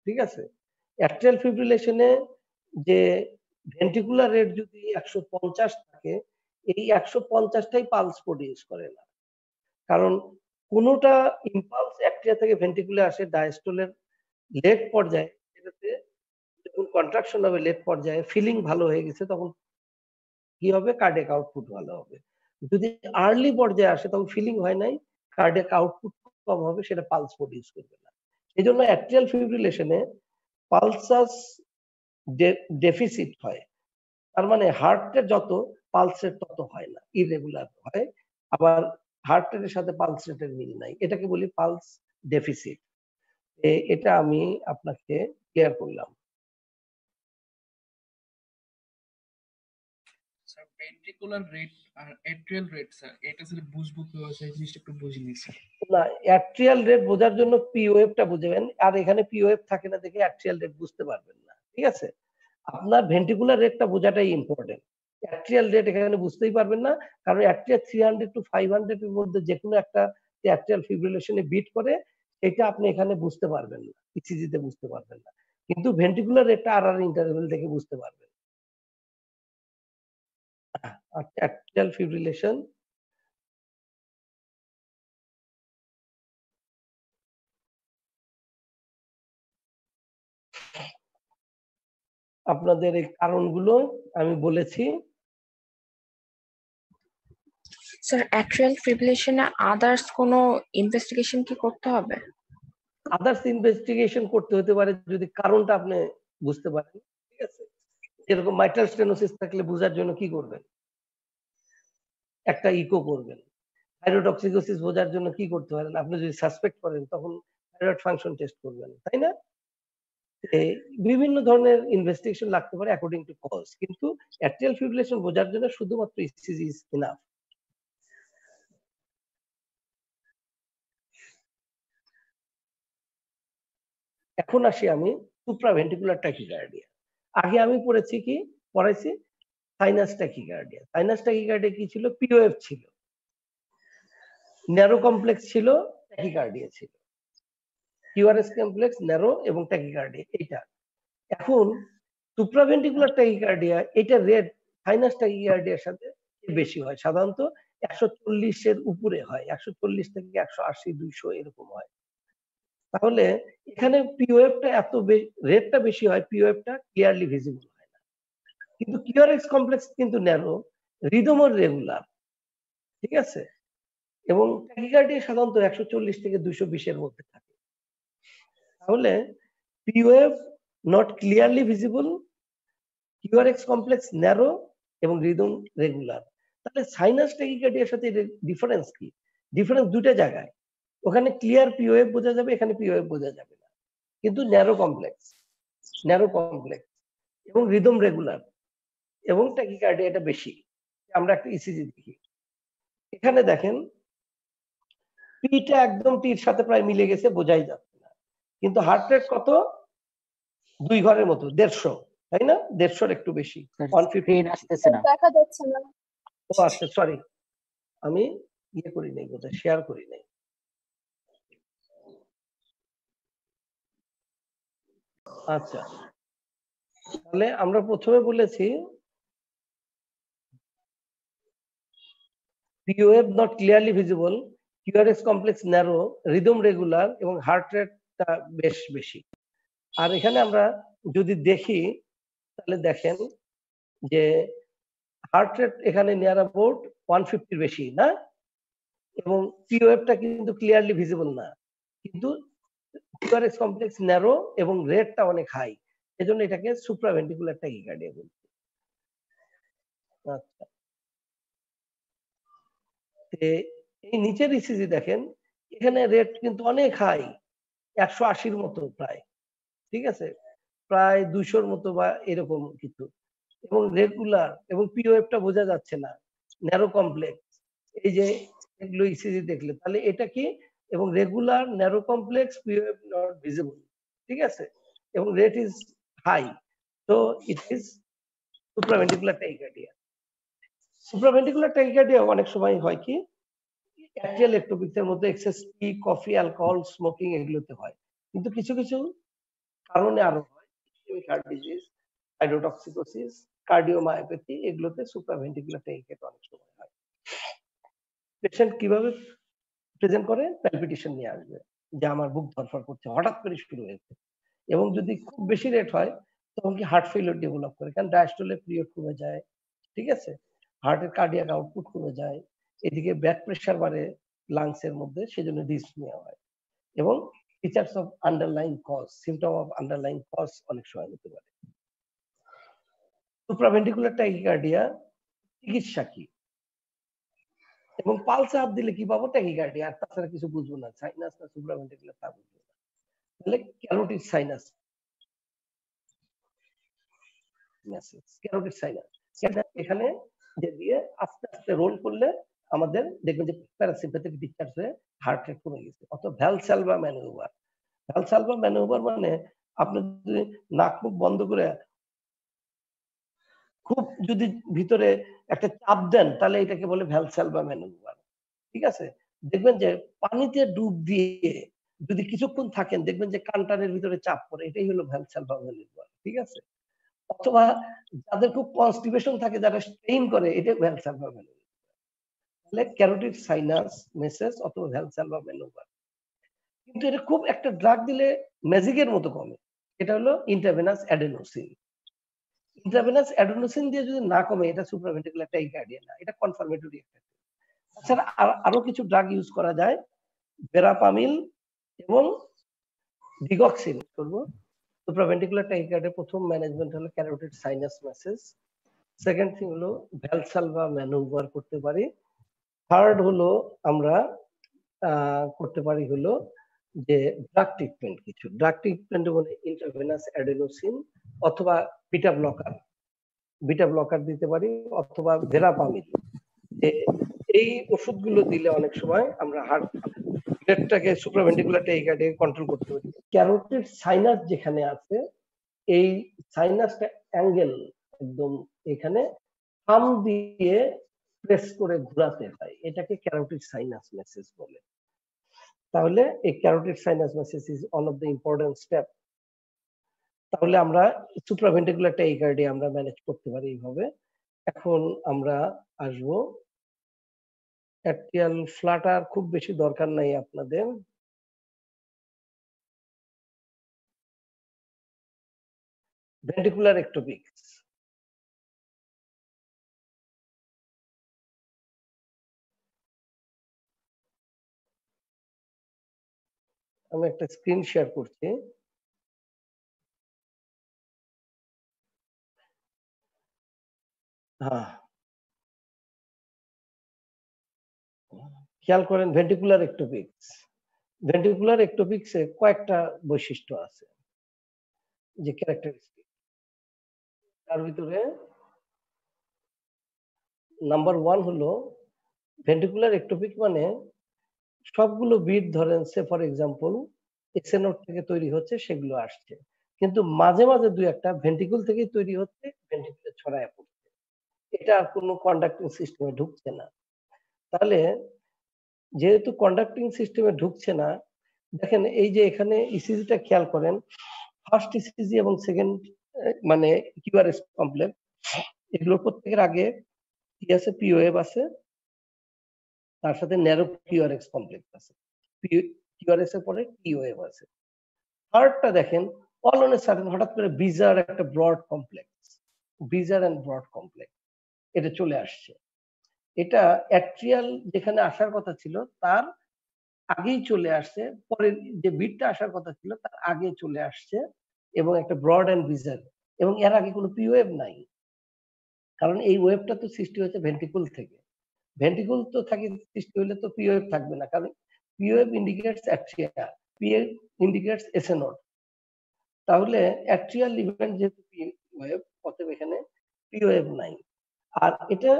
Speaker 1: ঠিক আছে? অ্যাট্রিয়াল ফিব্রিলেশনে যে ভেন্ট্রিকুলার রেট যদি 150 থাকে, এই 150টাই পালস প্রডিউস করে না। কারণ কোনোটা ইম্পালস অ্যাট্রিয়া থেকে ভেন্ট্রিকুলে আসে ডায়াস্টলের লেট পর্যায়ে, এটাতে যখন কন্ট্রাকশন হবে লেট পর্যায়ে, ফিলিং ভালো হয়ে গেছে, তখন কি হবে? কার্ডিয়াক আউটপুট ভালো হবে। যদি আর্লি পর্যায়ে আসে তখন ফিলিং হয় নাই, কার্ডিয়াক আউটপুট কম হবে, সেটা পালস প্রডিউস করবে না। এই জন্য অ্যাট্রিয়াল ফিব্রিলেশনে পালসাস ডেফিসিট হয়, তার মানে হার্ট রেট যত পালস রেট তত হয় না, ইরেগুলার হয়। আবার হার্ট রেটের সাথে পালস রেটের মিল নাই, এটাকে বলি পালস ডেফিসিট। এটা আমি আপনাকে ক্লিয়ার করলাম।
Speaker 4: স্যার ভেন্ট্রিকুলার রেট আর অ্যাট্রিয়াল রেট, স্যার এটা স্যার বুঝবো কিভাবে, সেই জিনিসটা একটু বুঝিনি স্যার।
Speaker 1: না, অ্যাট্রিয়াল রেট বোঝার জন্য পি ওয়েভটা বুঝবেন, আর এখানে পি ওয়েভ থাকে না দেখে অ্যাট্রিয়াল রেট বুঝতে পারবেন না, ঠিক আছে? আপনার ভেন্ট্রিকুলার রেটটা বোঝাটাই ইম্পর্টেন্ট। অ্যাট্রিয়াল রেট এখানে বুঝতেই পারবেন না, কারণ অ্যাট্রিয়াল 300 to 500 এর মধ্যে যে কোনো একটা অ্যাট্রিয়াল ফিব্রিলেশনে বিট করে, এটা আপনি এখানে বুঝতে পারবেন না, ইসিজিতে বুঝতে পারবেন না, কিন্তু ভেন্ট্রিকুলার রেটটা আর ইন্টারভেল দেখে বুঝতে পারবেন। অ্যাট্রিয়াল ফিব্রিলেশন আপনাদের এই কারণগুলো আমি বলেছি।
Speaker 2: স্যার অ্যাট্রিয়াল ফিব্রিলেশনে আদার্স কোনো ইনভেস্টিগেশন কি করতে হবে?
Speaker 1: আদার্স ইনভেস্টিগেশন করতে হতে পারে যদি কারণটা আপনি বুঝতে পারেন, ঠিক আছে? এরকম মাইট্রাল স্টেনোসিস থাকলে বোঝার জন্য কি করবেন? একটা ইকো করবেন। থাইরয়েডটক্সিকোসিস বোঝার জন্য কি করতে পারেন? আপনি যদি সাসপেক্ট করেন তখন থাইরয়েড ফাংশন টেস্ট করবেন, তাই না? বিভিন্ন ধরনের ইনভেস্টিগেশন লাগতে পারে অ্যাকর্ডিং টু কজ, কিন্তু অ্যাট্রিয়াল ফিব্রিলেশন বোঝার জন্য শুধুমাত্র ইসিজি ইজ ইনাফ। এখন আসি আমি সুপ্রাভেন্টিকুলার ট্যাকিকার্ডিয়া। আগে আমি পড়াইছি সাইনাস ট্যাকিকার্ডিয়া। সাইনাস ট্যাকিকার্ডিয়া কি ছিল? পিওএফ ছিল, ন্যারো কমপ্লেক্স ছিল, ট্যাকিকার্ডিয়া ছিল। কিউআরএস কমপ্লেক্স, ন্যারো এবং ট্যাকিকার্ডিয়া এইটা। এখন সুপ্রাভেন্টিকুলার ট্যাকিকার্ডিয়া এটা রেট সাইনাস ট্যাকিকার্ডিয়ার সাথে বেশি হয়, সাধারণত 140-এর উপরে হয়, 140 থেকে 180, 200 এরকম হয়। তাহলে এখানে পিওএফটা রেটটা বেশি হয়, পিওএফটা ক্লিয়ারলি ভিজিবল হয় না। কিন্তু কিউআরএক্স কমপ্লেক্স কিন্তু ন্যারো, রিদমও রেগুলার, ঠিক আছে? এবং ট্যাকিকার্ডিয়া সাধারণত 140 থেকে 220 এর মধ্যে থাকে। তাহলে P wave not clearly visible, QRS complex narrow এবং রিদম রেগুলার। তাহলে সাইনাস ট্যাকিকার্ডিয়ার সাথে ডিফারেন্স কি? ডিফারেন্স দুটো জায়গায়। ওখানে ক্লিয়ার পিওএফ বোঝা যাবে, এখানে পিওএফ বোঝা যাবে না। কিন্তু ন্যারো কমপ্লেক্স এবং রিদম রেগুলার এবং ট্যাকিকার্ডিয়া এটা বেশি। আমরা একটা ইসিজি দেখি, এখানে দেখেন পিটা একদম টির সাথে প্রায় মিলে গেছে, বোঝাই যাচ্ছে না। কিন্তু হার্ট রেট কত? 2 ঘরের মতো, 150, তাই না? 150-এর একটু বেশি, 150
Speaker 5: আসতেছে না, দেখা যাচ্ছে না।
Speaker 1: ও আচ্ছা, সরি, আমি করি নাই, বোধহয় শেয়ার করি নাই। আচ্ছা, তাহলে আমরা প্রথমে বলেছি POF not clearly visible, QRS complex narrow, rhythm regular এবং হার্ট রেটটা বেশ বেশি। আর এখানে আমরা যদি দেখি তাহলে দেখেন যে হার্ট রেট এখানে নিয়ার অ্যাবাউট 150-এর বেশি না, এবং পিওএফটা কিন্তু ক্লিয়ারলি ভিজিবল না, কিন্তু কিউআরএস কমপ্লেক্স ন্যারো এবং রেটটা অনেক হাই, এজন্য এটাকে সুপ্রাভেন্টিকুলার ট্যাকিকার্ডিয়া বলছি। আচ্ছা, এই নিচের ইসিজি দেখেন, এখানে রেট কিন্তু অনেক হাই, 180-র মতো প্রায়, ঠিক আছে, প্রায় 200-র মতো বা এরকম কিছু, এবং রেগুলার এবং পিওএফটা বোঝা যাচ্ছে না, ন্যারো কমপ্লেক্স। এই যে এগুলো ইসিজি দেখলে তাহলে এটা কি? এবং regular, narrow complex, POF not visible, ঠিক আছে, এবং রেট ইজ হাই, তো it is supraventricular tachycardia. Supraventricular tachycardia অনেক সময় হয় কি অ্যাট্রিয়াল এক্টোপিক্সের মধ্যে এক্সেস টি, কফি, অ্যালকোহল, স্মোকিং এগুলোতে হয়, কিন্তু কিছু কিছু কারণে আরো হয়, হার্ট ডিজিজ, সাইটোটক্সিকোসিস, কার্ডিওমায়োপ্যাথি, এগুলোতে সুপ্রাভেন্টিকুলার ট্যাকিকার্ডিয়া অনেক সময় হয়। পেশেন্ট কিভাবে প্রেজেন্ট করে? প্যালপিটেশন নিয়ে আসবে, যে আমার বুক ধরফর করছে, হঠাৎ করে শুরু হয়েছে, এবং যদি খুব বেশি রেট হয় তখন কি হার্ট ফেলিওর ডেভেলপ করে, কারণ ডায়াস্টলের পিরিয়ড কমে যায়, ঠিক আছে, হার্টের কার্ডিয়াক আউটপুট কমে যায়, এদিকে ব্যাক প্রেশার বাড়ে লাংসের মধ্যে, সেজন্য ডিসনিয়া হয়। এবং features of underlying cause, symptom of underlying cause অনেক সময় হতে পারে। সুপ্রাভেন্টিকুলার ট্যাকিকার্ডিয়া চিকিৎসা কি? এবং পালসে হাত দিলে কি পাবো? ট্যাকিকার্ডিয়া, আর তাছাড়া কিছু বুঝবো না, সাইনাস না সুপ্রাভেন্টিকুলার তা বুঝবো না। তাহলে carotid sinus message, carotid sinus এখানে যে দিয়ে আস্তে আস্তে রোল করলে আমাদের দেখবেন যে প্যারাসিম্প্যাথিক ডিসচার্জ হয়ে হার্ট রেট কমে গেছে। অত ভ্যালসালভা ম্যানুভার, ভ্যালসালভা ম্যানুভার মানে আপনি যদি নাক মুখ বন্ধ করে খুব যদি ভিতরে একটা চাপ দেন তাহলে এটাকে বলে ভ্যালসালভা ম্যানুভার, ঠিক আছে। দেখবেন যে পানিতে ডুব দিয়ে যদি কিছুক্ষণ থাকেন দেখবেন যে কানটানের ভিতরে চাপ পড়ে, এটাই হলো ভ্যালসালভা ম্যানুভার, ঠিক আছে। অথবা যাদের খুব কনস্টিপেশন থাকে, যারা স্ট্রেইন করে, এটা ভ্যালসালভা ম্যানুভার। তাহলে ক্যারোটিড সাইনাস মেসেজ অথবা ভ্যালসালভা ম্যানুভার। কিন্তু এটা খুব একটা ড্রাগ দিলে ম্যাজিকের মতো কমে, এটা হলো ইন্ট্রাভেনাস অ্যাডেনোসিন। ইন্ট্রাভেনাস অ্যাডেনোসিন দিয়ে যদি না কমে, এটা সুপ্রাভেন্টিকুলার ট্যাকিকার্ডিয়া না, এটা কনফার্মেটরি একটা। তাছাড়া আরো কিছু ড্রাগ ইউজ করা যায়, ভেরাপামিল এবং ডিগক্সিন করবো। সুপ্রাভেন্টিকুলার ট্যাকিকার্ডিয়ার প্রথম ম্যানেজমেন্ট হলো carotid sinus message, second thing হলো ভ্যালসালভা ম্যানুভার করতে পারি, থার্ড হলো আমরা করতে পারি হলো যে ড্রাগ ট্রিটমেন্ট, কিছু ড্রাগ ট্রিটমেন্ট মানে ইন্ট্রাভেনাস অ্যাডেনোসিন অথবা বিটা ব্লকার দিতে পারি, অথবা ভেরাপামিল। এই ওষুধগুলো দিলে অনেক সময় আমরা হার্ট রেটটাকে সুপ্রাভেন্টিকুলার টেকিকার্ডিয়া কন্ট্রোল করতে পারি। ক্যারোটিড সাইনাস যেখানে আছে, এই সাইনাসটা অ্যাঙ্গেল একদম এখানে থাম দিয়ে প্রেস করে ঘোরাতে হয়, এটাকে ক্যারোটিড সাইনাস মেসেজ বলে। তাহলে এই carotid sinus message is one of the important step. তাহলে আমরা সুপ্রাভেন্টিকুলার টেকিকার্ডিয়া আমরা ম্যানেজ করতে পারি এইভাবে। এখন আমরা আসবো অ্যাট্রিয়াল ফ্লাটার, খুব বেশি দরকার নাই আপনাদের। ভেন্ট্রিকুলার একটোপিক্স, আমি একটা স্ক্রিন শেয়ার করছি। হ্যাঁ, খেয়াল করেন ভেন্ট্রিকুলার একটোপিক্স। ভেন্ট্রিকুলার একটোপিক্সে কয়েকটা বৈশিষ্ট্য আছে যে ক্যারেক্টারিস্টিক, তার ভিতরে নাম্বার 1 হলো ভেন্ট্রিকুলার একটোপিক মানে সবগুলো বিট ধরেন সে ফর এক্সাম্পল এক্সেনোড থেকে তৈরি হচ্ছে, সেগুলো আসছে, কিন্তু মাঝে মাঝে দুই একটা ভেন্ট্রিকুল থেকেই তৈরি হচ্ছে, ভেন্ট্রিকুলে ছড়ায় পড়ছে, এটা আর কোনো কন্ডাক্টিং সিস্টেমে ঢুকছে না। তাহলে যেহেতু কন্ডাক্টিং সিস্টেমে ঢুকছে না, দেখেন এই যে এখানে ইসিজিটা খেয়াল করেন, ফার্স্ট ইসিজি এবং সেকেন্ড মানে কিউআরএস কমপ্লেক্স, এগুলোর প্রত্যেকের আগে কি আছে, পিওএফ আছে, তার সাথে ন্যারো কিউআরএস কমপ্লেক্স আছে, কিউআরএস এর পরে পিওএফ আছে। থার্ডটা দেখেন অল অন এ সাডেন হঠাৎ করে বিজার একটা broad complex, bizarre and broad complex এটা চলে আসছে। এটা অ্যাট্রিয়াল যেখানে আসার কথা ছিল তার আগেই চলে আসছে, পরে যে বিটটা আসার কথা ছিল তার আগে চলে আসছে, এবং একটা ব্রড এন্ড বিজার, এবং এর আগে কোনো পিওএফ নাই, কারণ এই ওয়েভটা তো সৃষ্টি হয়েছে ভেন্ট্রিকুল থেকে। ভেন্ট্রিকুল তো থাকে সৃষ্টি হলে তো পিওএফ থাকবে না, কারণ P wave indicates atria, P wave indicates SA node. তাহলে অ্যাট্রিয়াল ইভেন্ট যেহেতু পিওএফ, অতএব এখানে পিওএফ নাই, আর এটা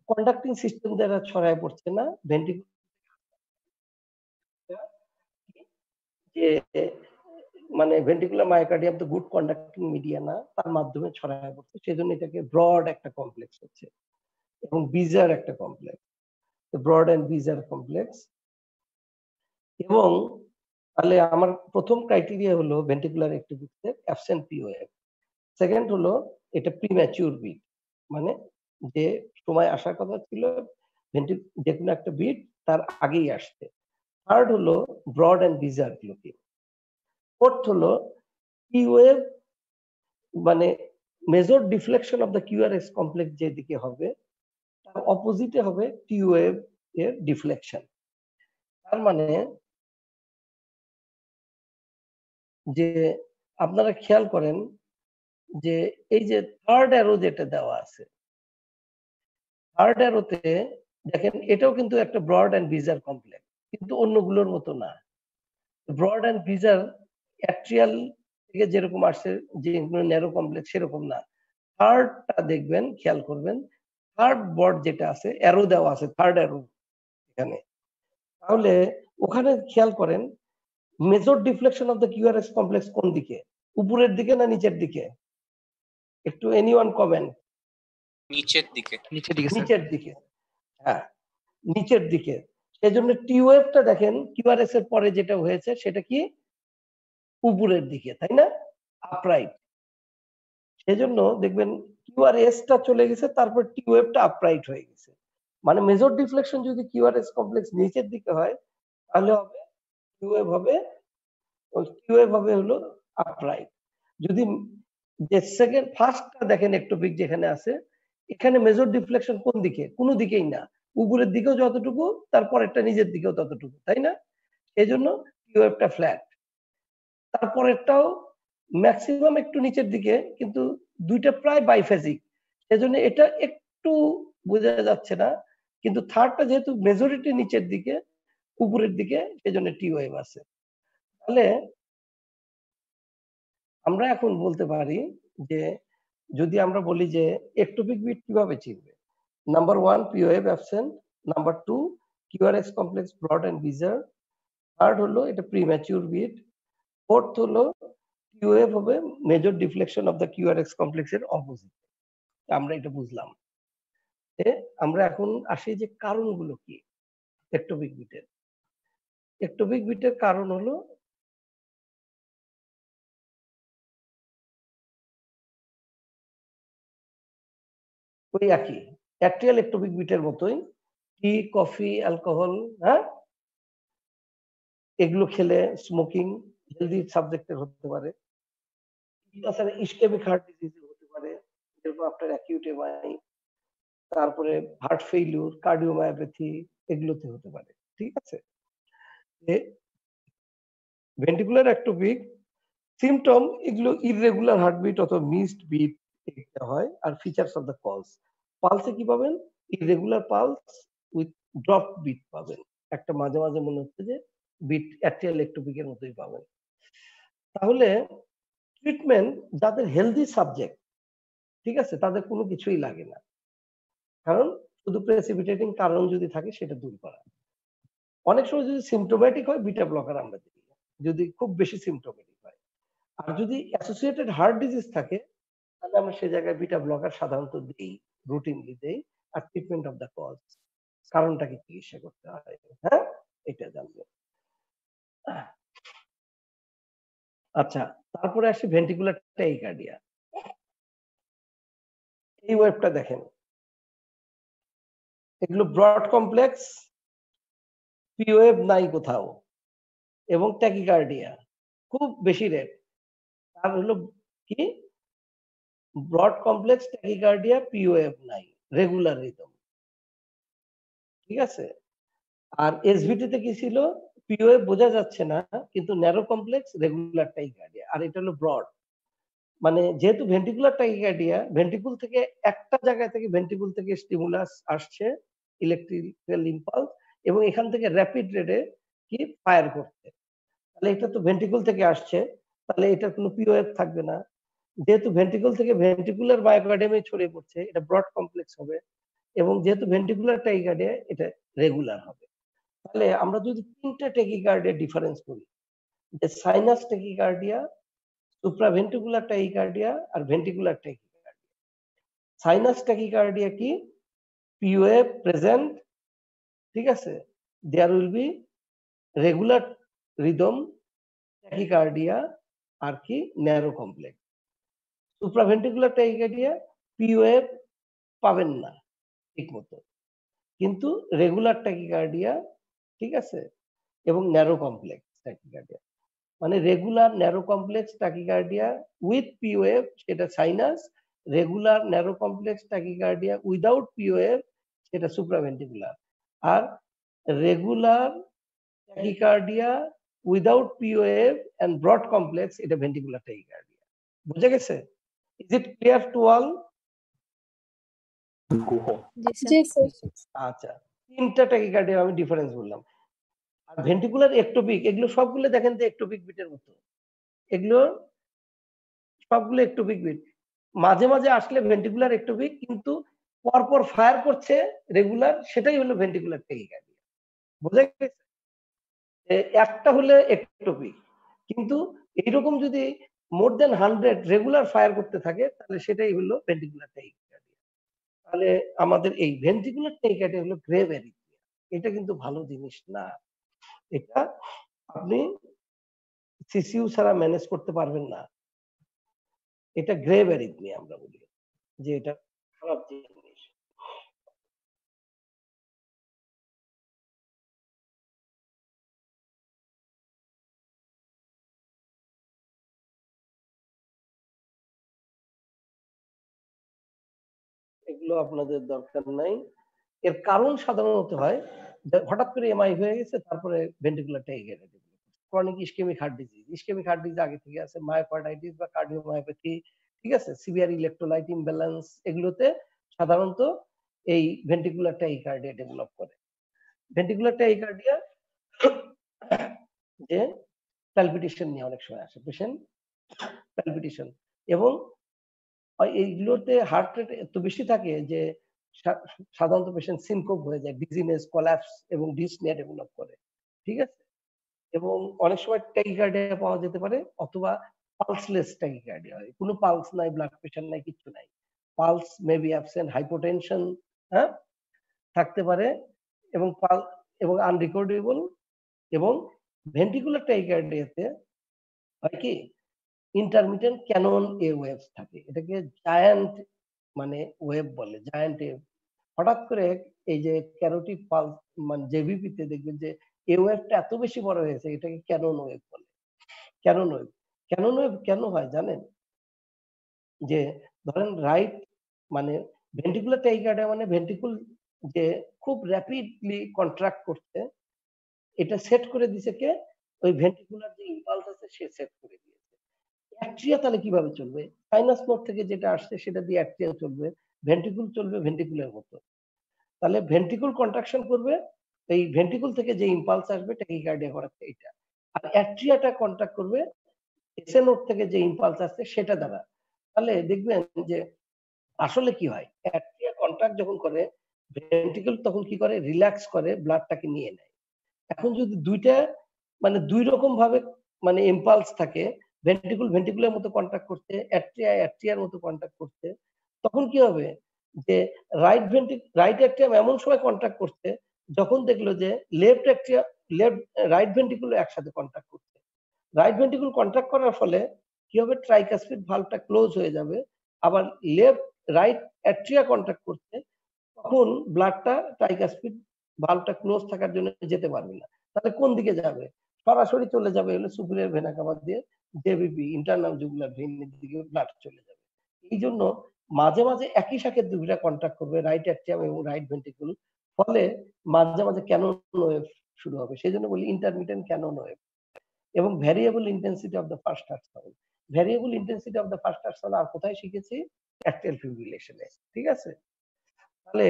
Speaker 1: কন্ডাক্টিং সিস্টেম দ্বারা ছড়ায় পড়ছে না, ভেন্ট্রিকুল যে মানে ভেন্ট্রিকুলার মায়োকার্ডিয়াম তো গুড কন্ডাক্টিং মিডিয়া না, তার মাধ্যমে ছড়ায় পড়ছে, সেজন্য এটাকে ব্রড একটা কমপ্লেক্স হচ্ছে, এবং বিজার একটা complex, broad and bizarre complex. এবং তাহলে আমার প্রথম ক্রাইটেরিয়া হলো ভেন্ট্রিকুলার একটোপিক্সের অ্যাবসেন্ট পিওএফ। সেকেন্ড হলো এটা প্রিম্যাচিউর বিট, মানে যে সময় আসার কথা ছিল যে কোনো একটা বিট তার আগেই আসছে। থার্ড হলো ব্রড এন্ড বিজার গ্লুটিন। ফোর্থ হলো কিউএফ মানে major deflection of the QRS complex যেদিকে হবে তার অপোজিটে হবে টিওএফ এর ডিফ্লেকশন। তার মানে যে আপনারা খেয়াল করেন যে এই যে থার্ড অ্যারো যেটা দেওয়া আছে, থার্ড অ্যারোতে দেখেন এটাও কিন্তু একটা ব্রড এন্ড বিজার কমপ্লেক্স, কিন্তু অন্যগুলোর মতো না। ব্রড এন্ড বিজার অ্যাট্রিয়াল থেকে যেরকম আসছে, যে ন্যারো কমপ্লেক্স সেরকম না। থার্ডটা দেখবেন, খেয়াল করবেন, থার্ড বর্ড যেটা আছে অ্যারো দেওয়া আছে, থার্ড অ্যারো এখানে, তাহলে ওখানে খেয়াল করেন major deflection of the QRS complex কোন দিকে, উপরের দিকে না নিচের দিকে? একটু এনিওয়ান কমেন্ট।
Speaker 5: নিচের দিকে।
Speaker 1: নিচের দিকে, হ্যাঁ নিচের দিকে। সেজন্য টিওএফটা দেখেন কিউআরএস এর পরে যেটা হয়েছে সেটা কি উপরের দিকে, তাই না, আপরাইট। সেজন্য দেখবেন কিউআরএসটা চলে গেছে, তারপর টিওএফটা আপরাইট হয়ে গেছে। মানে মেজর ডিফ্লেকশন যদি কিউআরএস কমপ্লেক্স নিচের দিকে হয় তাহলে হবে কিউএফ হবে হলো আপরাইট। যদি যে সেকেন্ড ফার্স্টটা দেখেন একটোপিক যেখানে আছে, এখানে মেজর ডিফ্লেকশন কোন দিকে? কোনো দিকেই না, উপরের দিকেও যতটুকু, তারপরেরটা নিজের দিকেও ততটুকু, তাই না? এজন্য কিউএফটা ফ্ল্যাট। তারপরেরটাও ম্যাক্সিমাম একটু নিচের দিকে, কিন্তু দুইটা প্রায় বাইফেজিক, সেজন্য এটা একটু বোঝা যাচ্ছে না, কিন্তু থার্ডটা যেহেতু মেজরিটি নিচের দিকে উপরের দিকে, সেজন্য টিওএফ আছে। তাহলে আমরা এখন বলতে পারি যে যদি আমরা বলি যে একটোপিক বিট কিভাবে চিনবে, number 1 P of absent, number 2 QRS complex broad and bizarre, third হলো এটা প্রিম্যাচিউর বিট, ফোর্থ হলো কিউএফ হবে major deflection of the QRS কমপ্লেক্সের অপোজিট। আমরা এটা বুঝলাম। আমরা এখন আসি যে কারণগুলো কি একটোপিক বিটের। একটোপিক বিটের কারণ হলো ওই একই অ্যাট্রিয়াল একটোপিক বিটের মতোই, টি, কফি, অ্যালকোহল, হ্যাঁ, এগুলো খেলে, স্মোকিং হেলদি সাবজেক্টের হতে পারে। তাছাড়া ইসকেমিক হার্ট ডিজিজ হতে পারে, যেরকম আপনার অ্যাকিউট এমআই, তারপরে হার্ট ফেইলিউর, কার্ডিওমায়োপ্যাথি, এগুলোতে হতে পারে। ঠিক আছে, ভেন্টিকুলার একটোপিক সিমটম এগুলো ইররেগুলার হার্টবিট অথবা মিসড বিট এটা হয়। আর ফিচার্স অফ দ্য কজ, পালসে কি পাবেন? Irregular pulse with drop beat পাবেন, একটা মাঝে মাঝে মনে হচ্ছে যে বিট অ্যাট্রিয়াল একটোপিকের মতোই পাবেন। তাহলে ট্রিটমেন্ট যাদের হেলদি সাবজেক্ট, ঠিক আছে, তাদের কোনো কিছুই লাগে না, কারণ শুধু প্রেসিপিটেটিং কারণ যদি থাকে সেটা দূর করা। অনেক সময় যদি সিমটোম্যাটিক হয় বিটা ব্লকার আমরা দিই, যদি খুব বেশি সিমটোম্যাটিক হয়। আর যদি অ্যাসোসিয়েটেড হার্ট ডিজিজ থাকে তাহলে আমরা সে জায়গায় বিটা ব্লকার সাধারণত দিই, রুটিনলি দেই। আর ট্রিটমেন্ট অফ দ্য কজ, কারণটাকে চিকিৎসা করতে হয়, হ্যাঁ, এটা জানবে। আচ্ছা, তারপরে আসি ভেন্টিকুলার টাইকার্ডিয়া। এই ওয়েবটা দেখেন, এগুলো ব্রড কমপ্লেক্স, পিওএফ নাই কোথাও, এবং ট্যাকিকার্ডিয়া খুব বেশি রেট। আর হলো কি ব্রড কমপ্লেক্স, ট্যাকিকার্ডিয়া, পিওএফ নাই, রেগুলার রিদম। ঠিক আছে, আর এসভিটি তে কি ছিল? পিওএফ বোঝা যাচ্ছে না কিন্তু ন্যারো কমপ্লেক্স, রেগুলার টাইকার্ডিয়া। আর এটা হলো ব্রড, মানে যেহেতু ভেন্টিকুলার টাইকার্ডিয়া, ভেন্টিকুল থেকে একটা জায়গা থেকে ভেন্টিকুল থেকে স্টিমুলাস আসছে, ইলেকট্রিক্যাল ইম্পালস, এবং এখান থেকে র্যাপিড রেটে কি ফায়ার করছে, তাহলে এটা তো ভেন্টিকুল থেকে আসছে, তাহলে এটার কোনো পিওএফ থাকবে না। যেহেতু ভেন্টিকুল থেকে ভেন্টিকুলার মায়োকার্ডিয়ামে ছড়িয়ে পড়ছে, এটা ব্রড কমপ্লেক্স হবে, এবং যেহেতু ভেন্টিকুলার টাইকার্ডিয়া এটা রেগুলার হবে। তাহলে আমরা যদি তিনটা টেকিকার্ডিয়া ডিফারেন্স করি, যে সাইনাস টেকিকার্ডিয়া, সুপ্রাভেন্টিকুলার টাইকার্ডিয়া আর ভেন্টিকুলার টাইকার্ডিয়া। সাইনাস টাইকার্ডিয়া কি? পিওএফ প্রেজেন্ট, ঠিক আছে, there will be regular rhythm, tachycardia আর কি narrow complex. Supraventricular tachycardia P wave পাবেন না ঠিক মতো, কিন্তু রেগুলার ট্যাকিকার্ডিয়া, ঠিক আছে, এবং ন্যারো কমপ্লেক্স ট্যাকিকার্ডিয়া। মানে regular narrow complex tachycardia with P wave সেটা sinus, regular narrow complex tachycardia without P wave সেটা সুপ্রাভেন্টিকুলার, আর regular tachycardia without P wave and broad complex এটা ভেন্টিকুলার ট্যাকিকার্ডিয়া। বুঝে গেছে? Is it clear to all? আচ্ছা, তিনটা tachycardia আমি ডিফারেন্স বললাম। আর ভেন্টিকুলার একটোপিক এগুলো সবগুলো দেখেন তো একটোপিক বিটের মতো, এগুলো সবগুলো একটোপিক বিট। মাঝে মাঝে আসলে ভেন্টিকুলার একটোপিক, কিন্তু পরপর ফায়ার করছে রেগুলার, সেটাই হলো ভেন্টিকুলার ট্যাকিকার্ডিয়া। বুঝে গেছে? একটা হলে একটোপিক, কিন্তু এইরকম যদি মোর দেন 100 রেগুলার ফায়ার করতে থাকে তাহলে সেটাই হলো ভেন্টিকুলার ট্যাকিকার্ডিয়া। তাহলে আমাদের এই ভেন্টিকুলার ট্যাকিকার্ডিয়া হলো গ্রেভ অ্যারিথমিয়া। এটা কিন্তু ভালো জিনিস না, এটা আপনি সিসিইউ ছাড়া ম্যানেজ করতে পারবেন না। এটা গ্রেভ অ্যারিথমিয়া আমরা বলি, যে এটা খারাপ জিনিস। এগুলো আপনাদের দরকার নাই। এর কারণ সাধারণত হয় হঠাৎ করে এমআই হয়ে গেছে, তারপরে ventricular tachycardia, chronic ischaemic heart disease. Ischaemic heart disease আগে থেকে আছে, মায়োকার্ডাইটিস বা কার্ডিওমায়োপ্যাথি, ঠিক আছে, সিভিয়ার ইলেকট্রোলাইট ইমব্যালেন্স, এগুলোতে সাধারণত এই ভেন্টিকুলার ট্যাকিকার্ডিয়া ডেভেলপ করে। ভেন্টিকুলার ট্যাকিকার্ডিয়া যে প্যালপিটেশন নিয়ে অনেক সময় আসে পেশেন্ট, প্যালপিটেশন, এবং এইগুলোতে হার্ট রেট এত বেশি থাকে যে সাধারণত পেশেন্ট সিনকোপ হয়ে যায়, ডিজিনেস, কোল্যাপস এবং ডিসনিয়া ডেভেলপ করে। ঠিক আছে, এবং অনেক সময় ট্যাকিকার্ডিয়া পাওয়া যেতে পারে, অথবা পালসলেস ট্যাকিকার্ডিয়া হয়, কোনো পালস নাই, ব্লাড প্রেশার নাই, কিচ্ছু নাই, pulse may be absent, hypotension হ্যাঁ থাকতে পারে, এবং এবং আনরিকর্ডেবল। এবং ভেন্ট্রিকুলার ট্যাকিকার্ডিয়াতে হয় কি, ইন্টারমিটেন্ট ক্যানন এ ওয়েভস থাকে, এটাকে জায়ান্ট মানে ওয়েভ বলে, জায়ান্ট ওয়েভ। হঠাৎ করে এই যে ক্যারোটিড পালস মানে জেভিপিতে দেখবেন যে এ ওয়েভটা এত বেশি বড় হয়েছে, এটাকে ক্যানন ওয়েভ বলে। ক্যানন ওয়েভ, ক্যানন ওয়েভ কেন হয় জানেন? যে ধরেন রাইট মানে ভেন্ট্রিকুলার ট্যাকিকার্ডিয়া মানে ভেন্ট্রিকুল যে খুব র্যাপিডলি কন্ট্রাক্ট করছে, এটা সেট করে দিছে কে? ওই ভেন্ট্রিকুলার যে ইম্পালস আছে সে সেট করে দিয়েছে। অ্যাট্রিয়া তাহলে কিভাবে চলবে? সাইনাস নোড থেকে যেটা আসছে সেটা দিয়ে অ্যাট্রিয়া চলবে, ভেন্ট্রিকুল চলবে ভেন্ট্রিকুলের মতো। তাহলে ভেন্ট্রিকুল কন্ট্রাকশন করবে, এই ভেন্ট্রিকুল থেকে যে ইম্পালস আসবে ট্যাকিকার্ডিয়া করাচ্ছে এটা, আর অ্যাট্রিয়াটা কন্ট্রাক্ট করবে এসএ নোড থেকে যে ইম্পালস আসছে সেটা দ্বারা। তাহলে দেখবেন যে আসলে কি হয়, অ্যাট্রিয়া কন্ট্রাক্ট যখন করে ভেন্ট্রিকুল তখন কি করে, রিল্যাক্স করে, ব্লাডটাকে নিয়ে নেয়। এখন যদি দুইটা মানে দুই রকম ভাবে মানে ইম্পালস থাকে, ভেন্ট্রিকুল ভেন্ট্রিকুলের মতো কন্ট্রাক্ট করছে, অ্যাট্রিয়া অ্যাট্রিয়ার মতো কন্ট্রাক্ট করছে, তখন কি হবে যে রাইট অ্যাট্রিয়াম এমন সময় কন্ট্রাক্ট করছে যখন দেখলো যে লেফট অ্যাট্রিয়া রাইট ভেন্ট্রিকুল একসাথে কন্ট্রাক্ট করছে। রাইট ভেন্ট্রিকুল কন্ট্রাক্ট করার ফলে কি হবে, ট্রাইকাসপিড ভালভটা ক্লোজ হয়ে যাবে, আবার রাইট অ্যাট্রিয়া কন্ট্রাক্ট করছে, তখন ব্লাডটা ট্রাইকাসপিড ভালভটা ক্লোজ থাকার জন্য যেতে পারবে না। তাহলে কোন দিকে যাবে? সরাসরি চলে যাবে হলো সুপিরিয়র ভেনা কাভা দিয়ে জেভিপি ইন্টারনাল জুগুলার ভেইনের দিকে ব্লাড চলে যাবে। এই জন্য মাঝে মাঝে একই সাথে দুইটা কন্ট্রাক্ট করবে, রাইট অ্যাট্রিয়াম এবং রাইট ভেন্ট্রিকুল, ফলে মাঝে মাঝে ক্যানন ওয়েভ শুরু হবে। সেই জন্য বলি ইন্টারমিটেন্ট ক্যানন ওয়েভ। এবং variable intensity of the first heart sound, variable intensity of the first heart sound আর কোথায় শিখেছি? অ্যাট্রিয়াল ফিব্রিলেশনে। ঠিক আছে, তাহলে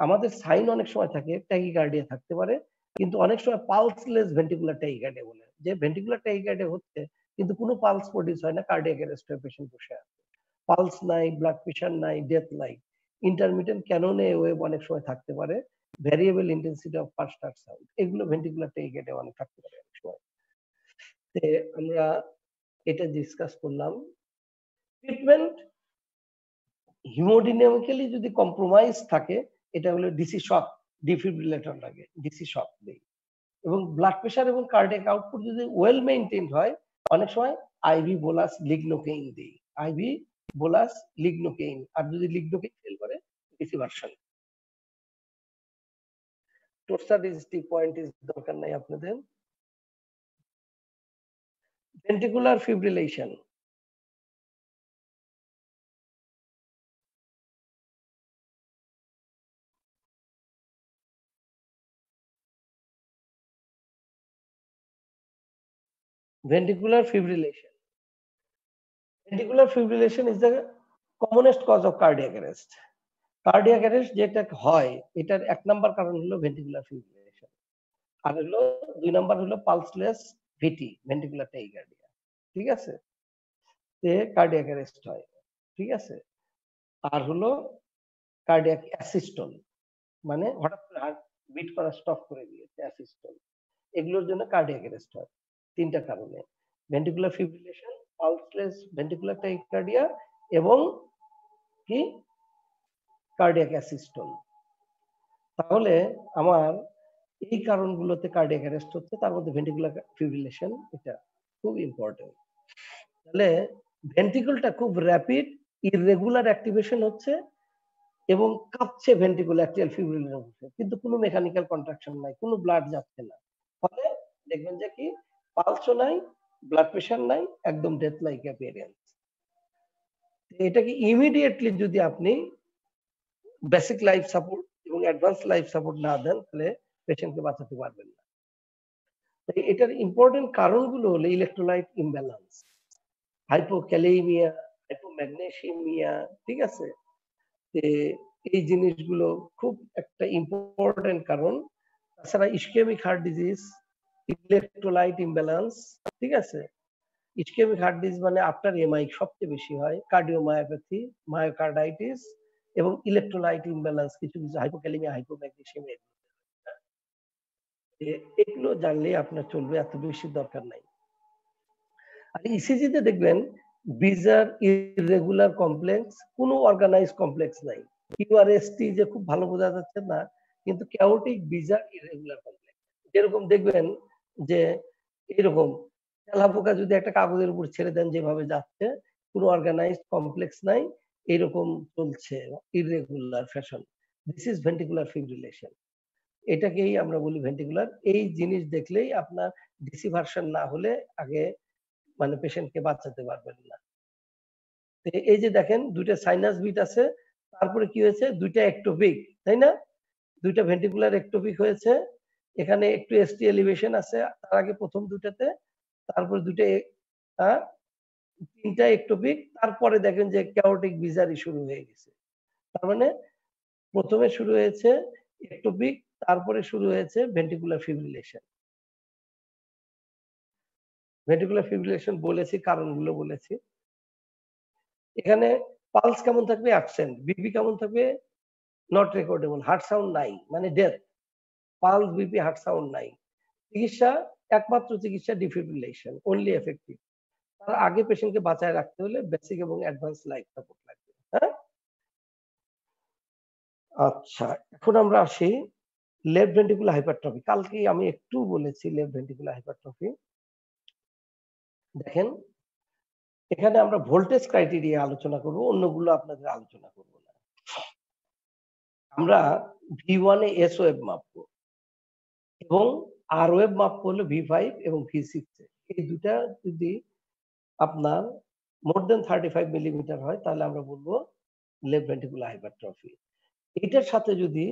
Speaker 1: আমাদের সাইন অনেক সময় থাকে ট্যাকিকার্ডিয়া থাকতে পারে, কিন্তু অনেক সময় পালসলেস ভেন্ট্রিকুলার ট্যাকিকার্ডিয়া বলে, যে ভেন্ট্রিকুলার ট্যাকিকার্ডিয়া হচ্ছে কিন্তু কোনো পালস প্রডিউস হয় না, কার্ডিয়াক অ্যারেস্ট হয়ে পেশেন্ট বসে আছে, পালস নাই, ব্লাড প্রেশার নাই, ডেথ নাই। ইন্টারমিটেন্ট ক্যাননে ওয়েভ অনেক সময় থাকতে পারে, variable intensity of first heart sound, এগুলো ভেন্ট্রিকুলার ট্যাকিকার্ডিয়া অনেক থাকতে পারে অনেক সময়। আমরা এটা ডিসকাস করলাম। ট্রিটমেন্ট হিমোডিনামিক্যালি যদি কম্প্রোমাইজ থাকে, এটা হলো ডিসি শক, ডিফিব্রিলেটর লাগে, ডিসি শক দেই। এবং ব্লাড প্রেশার এবং কার্ডিয়াক আউটপুট যদি ওয়েল মেইনটেইনড হয়, অনেক সময় আইভি বোলাস লিগনোকেইন দেই, আইভি বোলাস লিগনোকেইন। আর যদি লিগনোকেইন ফেল করে, ডিসি ভার্সন। টোর্সা ডিজিটি পয়েন্ট ইজ দরকার নাই আপনাদের। Ventricular fibrillation, ventricular fibrillation. Ventricular fibrillation is the commonest cause of cardiac arrest. Cardiac arrest যেটা হয় এটার এক নাম্বার কারণ হলো ventricular fibrillation, আর হলো দুই নাম্বার হলো পালসলেস ভিটি, ventricular tachycardia। ঠিক আছে, তে কার্ডিয়াক অ্যারেস্ট হয়। ঠিক আছে, আর হলো কার্ডিয়াক অ্যাসিস্টল, মানে হঠাৎ করে হার্ট বিট করা স্টপ করে দিয়েছে, অ্যাসিস্টল। এগুলোর জন্য কার্ডিয়াক অ্যারেস্ট হয় তিনটা কারণে: ventricular fibrillation, pulseless ventricular tachycardia, এবং কি কার্ডিয়াক অ্যাসিস্টল। তাহলে আমার এই কারণগুলোতে কার্ডিয়াক অ্যারেস্ট হচ্ছে, তার মধ্যে ভেন্ট্রিকুলার ফিব্রিলেশন এটা খুব ইম্পর্টেন্ট। তাহলে ভেন্ট্রিকুলটা খুব র্যাপিড ইররেগুলার অ্যাক্টিভেশন হচ্ছে এবং কাঁপছে ভেন্ট্রিকুল অ্যাট্রিয়াল ফিব্রিলেশন হচ্ছে, কিন্তু কোনো মেকানিক্যাল কন্ট্রাকশন নাই, কোনো ব্লাড যাচ্ছে না। ফলে দেখবেন যে কি পালসও নাই, ব্লাড প্রেশার নাই, একদম ডেথ লাইক অ্যাপিয়ারেন্স। এটাকে ইমিডিয়েটলি যদি আপনি বেসিক লাইফ সাপোর্ট এবং অ্যাডভান্স লাইফ সাপোর্ট না দেন, তাহলে পেশেন্টকে বাঁচাতে পারবেন না। তাই এটার ইম্পর্টেন্ট কারণগুলো হলো ইলেকট্রোলাইট ইমব্যালেন্স, হাইপোক্যালেমিয়া, হাইপোম্যাগনেসিমিয়া। ঠিক আছে, এই জিনিসগুলো খুব একটা ইম্পর্টেন্ট কারণ। তাছাড়া ischaemic heart disease, electrolyte imbalance. ঠিক আছে, ইসকেমিক হার্ট ডিজিজ মানে আফটার এমআই সবচেয়ে বেশি হয়, কার্ডিওমায়োপ্যাথি, মায়োকার্ডাইটিস এবং ইলেকট্রোলাইট ইমব্যালেন্স, কিছু কিছু হাইপোক্যালেমিয়া, হাইপোম্যাগনেসিয়ামিয়া। এগুলো জানলে আপনার চলবে, এত বেশি দরকার নাই। আর ইসিজিতে দেখবেন বিজার ইররেগুলার কমপ্লেক্স, কোনো অর্গানাইজ কমপ্লেক্স নাই। কিউআরএসটি যে খুব ভালো বোঝা যাচ্ছে না, কিন্তু ক্যাওটিক বিজার ইররেগুলার কমপ্লেক্স। যেরকম দেখবেন যে এরকম তেলাপোকা যদি একটা কাগজের উপর ছেড়ে দেন যেভাবে যাচ্ছে, কোনো অর্গানাইজ কমপ্লেক্স নাই, এরকম চলছে irregular fashion. This is ventricular fibrillation. এটাকেই আমরা বলি ভেন্টিকুলার। এই জিনিস দেখলেই আপনার ডিসি ভার্সন না হলে আগে মানে পেশেন্টকে বাঁচাতে পারবেন না। এই যে দেখেন দুইটা সাইনাস বিট আছে, তারপরে কি হয়েছে, দুইটা একটোপিক, তাই না? দুইটা ভেন্টিকুলার একটোপিক হয়েছে, এখানে একটু এসটি এলিভেশন আছে তার আগে প্রথম দুইটাতে, তারপরে দুইটা তিনটা একটোপিক, তারপরে দেখেন যে ক্যাওটিক বিজারি শুরু হয়ে গেছে। তার মানে প্রথমে শুরু হয়েছে একটোপিক, তারপরে শুরু হয়েছে ভেন্টিকুলার ফিব্রিলেশন। ভেন্টিকুলার ফিব্রিলেশন বলেছি, কারণগুলো বলেছি। এখানে পালস কেমন থাকবে, অ্যাবসেন্ট। বিপি কেমন থাকবে, নট রেকর্ডেবল। হার্ট সাউন্ড নাই, মানে death. Pulse, BP, heart sound নাই। চিকিৎসা, একমাত্র চিকিৎসা ডিফিব্রিলেশন, অনলি এফেক্টিভ। তার আগে পেশেন্টকে বাঁচায় রাখতে হলে বেসিক এবং অ্যাডভান্স লাইফ সাপোর্ট লাগবে। হ্যাঁ, আচ্ছা, এখন আমরা আসি লেফট ভেন্ট্রিকুলার হাইপারট্রফি। কালকে আমি একটু বলেছি লেফট ভেন্ট্রিকুলার হাইপারট্রফি। দেখেন এখানে আমরা ভোল্টেজ ক্রাইটেরিয়া আলোচনা করব, অন্যগুলো আপনাদের আলোচনা করব না। আমরা V1 এ এস ওয়েভ মাপবো এবং আর ওয়েভ মাপবো হলো V5 এবং V6 এ। এই দুটা যদি আপনার মোর দেন 35 মিলিমিটার হয় তাহলে আমরা বলবো লেফট ভেন্ট্রিকুলার হাইপারট্রফি। এটার সাথে যদি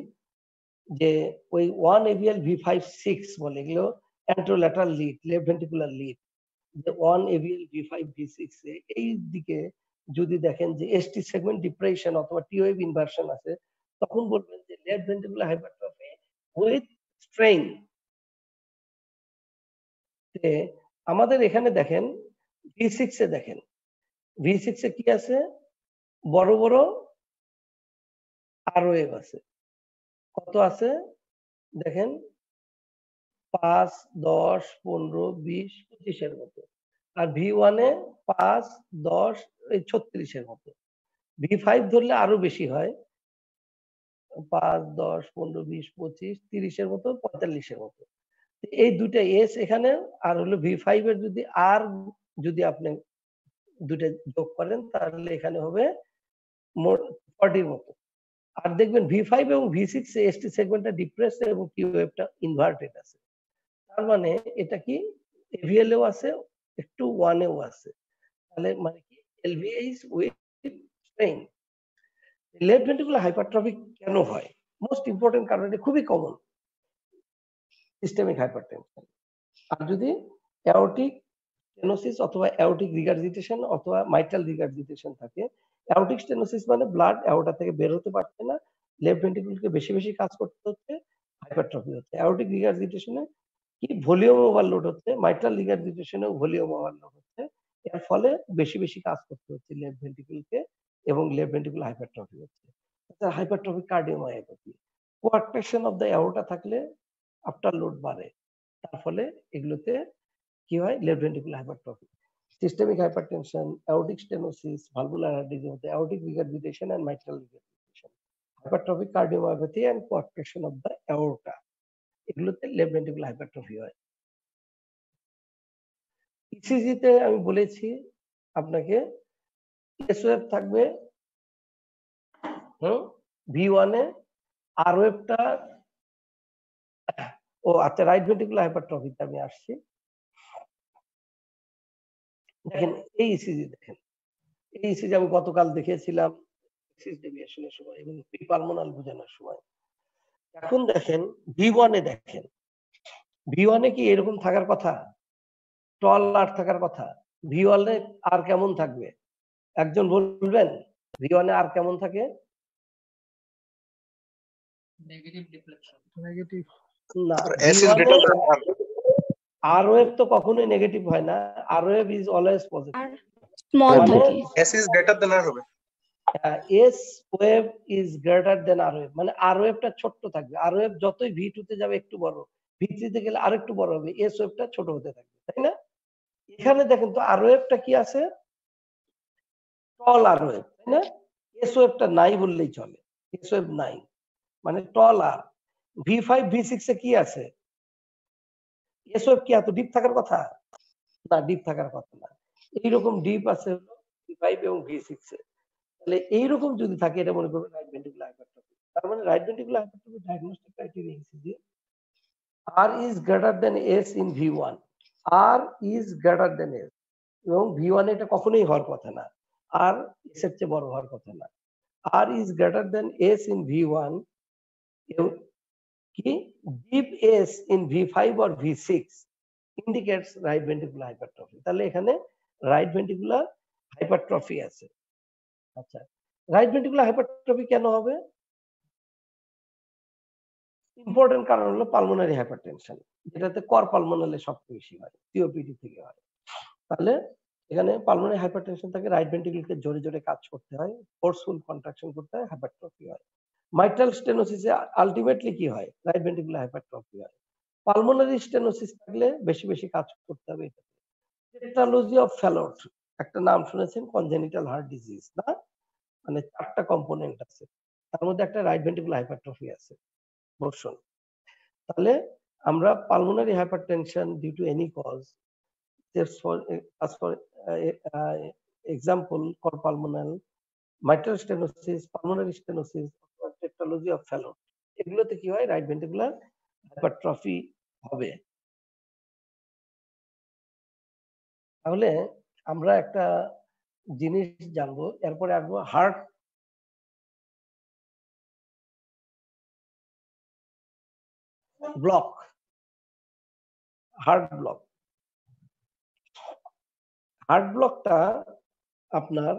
Speaker 1: যে ওই 1 AVL V5-6 বলে, এগুলো অ্যান্ট্রোল্যাটারাল লিড, লেফট ভেন্ট্রিকুলার লিড, যে 1 AVL V5-V6 এ এই দিকে যদি দেখেন যে এসটি সেগমেন্ট ডিপ্রেশন অথবা টি ওয়েভ ইনভার্সন আছে, তখন বলবেন যে left ventricular hypertrophy with strain. আমাদের এখানে দেখেন V6 এ, দেখেন V6 এ কি আছে, বড় বড় আর ওয়েভ আছে। কত আছে দেখেন, 5, 10, 15, 20, 25 এর মতো। আর V1 এ 5, 10, 36 এর মতো। V5 ধরলে আরো বেশি হয়, 5, 10, 15, 20, 25, 30 এর মতো, 45 এর মতো। এই দুইটা এস এখানে, আর হলো V5 এর যদি আর যদি আপনি দুইটা যোগ করেন তাহলে এখানে হবে 40 এর মতো। আর দেখবেন V5 এবং V6 এ এসটি সেগমেন্টটা ডিপ্রেস এবং কিউ ওয়েভটা ইনভার্টেড আছে। তার মানে এটা কি এভিএল এও আছে, একটু 1 এও আছে। তাহলে মানে কি LVH is with strain. Left ventricular hypertrophy কেন হয়? মোস্ট ইম্পর্টেন্ট কারণ, এটা খুবই কমন, সিস্টেমিক হাইপারটেনশন। আর যদি অ্যাওর্টিক স্টেনোসিস অথবা অ্যাওর্টিক রিগার্জিটেশন অথবা মাইট্রাল রিগার্জিটেশন থাকে। অ্যাওর্টিক স্টেনোসিস মানে ব্লাড অ্যাওর্টা থেকে বের হতে পারছে না, লেফট ভেন্ট্রিকুলকে বেশি বেশি কাজ করতে হচ্ছে, হাইপারট্রফি হচ্ছে। অ্যাওর্টিক রিগার্জিটেশনে কি ভলিউম ওভারলোড হচ্ছে, মাইট্রাল রিগার্জিটেশনেও ভলিউম ওভারলোড হচ্ছে, এর ফলে বেশি বেশি কাজ করতে হচ্ছে লেফট ভেন্ট্রিকুলকে এবং লেফট ভেন্ট্রিকুলার হাইপারট্রফি হচ্ছে। Hypertrophic cardiomyopathy, coarctation of the aorta থাকলে আফটার লোড বাড়ে, তার ফলে এগুলোতে কি হয়, left ventricular hypertrophy. Systemic hypertension, aortic stenosis, valvular heart disease, aortic regurgitation and mitral regurgitation, hypertrophic cardiomyopathy and coarctation of the aorta, এগুলোতে left ventricular hypertrophy হয়। ইসিজিতে আমি বলেছি আপনাকে এস ওয়েভ থাকবে V1 এ, আর ওয়েভটা আচ্ছা, রাইট ভেন্ট্রিকুলার হাইপারট্রফিতে আমি আসছি। দেখেন এই ইসিজি, দেখেন এই ইসিজি আমি গতকাল দেখিয়েছিলাম এক্সিস ডেভিয়েশনের সময় এবং পালমোনাল বোঝানোর সময়। এখন দেখেন V1 এ, দেখেন V1 এ কি এরকম থাকার কথা, টল আর থাকার কথা? V1 এ আর কেমন থাকবে একজন বলবেন? V1 এ আর কেমন থাকে?
Speaker 4: Negative deflection.
Speaker 6: নেগেটিভ।
Speaker 1: না,
Speaker 7: S is greater than R.
Speaker 1: R wave তো কখনোই নেগেটিভ হয় না, R wave is always positive.
Speaker 2: R small
Speaker 1: মানে
Speaker 2: থাকে।
Speaker 7: S is greater than R হবে।
Speaker 1: S wave is greater than R wave, মানে আর ওয়েভটা ছোট্ট থাকবে। আর ওয়েভ যতই V2 তে যাবে একটু বড়, V3 তে গেলে আরেকটু বড় হবে, এস ওয়েভটা ছোট হতে থাকবে, তাই না? এখানে দেখেন তো আর ওয়েভটা কি আছে? টল আর ওয়েভ, তাই না? এস ওয়েভটা নাই বললেই চলে, এস ওয়েভ নাই, মানে টল আর। V5 V6 এ কি আছে? এস ওয়েভ কি এত ডিপ থাকার কথা? না, ডিপ থাকার কথা না। এইরকম ডিপ আছে হলো V5 এবং V6 এ। তাহলে এইরকম যদি থাকে এটা মনে করবেন রাইট ভেন্ট্রিকুলার হাইপারট্রফি। তার মানে right ventricular hypertrophy diagnostic criteria হিসেবে R is greater than S in V1, R is greater than S, এবং V1 এটা কখনোই হওয়ার কথা না, আর S এর চেয়ে বড় হওয়ার কথা না। R is greater than S in V1 এবং কি deep S in V5 or V6 indicates right ventricular hypertrophy। তাহলে এখানে রাইট ভেন্ট্রিকুলার হাইপারট্রফি আছে। আচ্ছা, রাইট ভেন্ট্রিকুলার হাইপারট্রফি কেন হবে? ইম্পর্টেন্ট কারণ হলো পালমোনারি হাইপারটেনশন, যেটাতে কর পালমোনালে সবচেয়ে বেশি হয়, সিওপিডি থেকে হয়। তাহলে এখানে পালমোনারি হাইপারটেনশন থাকে, রাইট ভেন্ট্রিকুলকে জোরে জোরে কাজ করতে হয়, ফোর্সফুল কন্ট্রাকশন করতে হয়, হাইপারট্রফি হয়। মাইট্রাল স্টেনোসিসে আলটিমেটলি কি হয়? রাইট ভেন্ট্রিকুলার হাইপারট্রফি হয়। পালমোনারি স্টেনোসিস থাকলে বেশি বেশি কাজ করতে হবে। টেট্রালজি অফ ফ্যালট একটা নাম শুনেছেন, কনজেনিটাল হার্ট ডিজিজ না? মানে 4টা কম্পোনেন্ট আছে, তার মধ্যে একটা রাইট ভেন্ট্রিকুলার হাইপারট্রফি আছে বর্ষণ। তাহলে আমরা pulmonary hypertension due to any cause, as for example cor pulmonal, mitral stenosis, pulmonary stenosis, tetralogy of Fallot, এগুলোতে কি হয়? রাইট ভেন্ট্রিকুলার হাইপারট্রফি হবে। তাহলে আমরা একটা জিনিস জানবো, এরপরে আসবো heart block. Heart block, heart ব্লকটা আপনার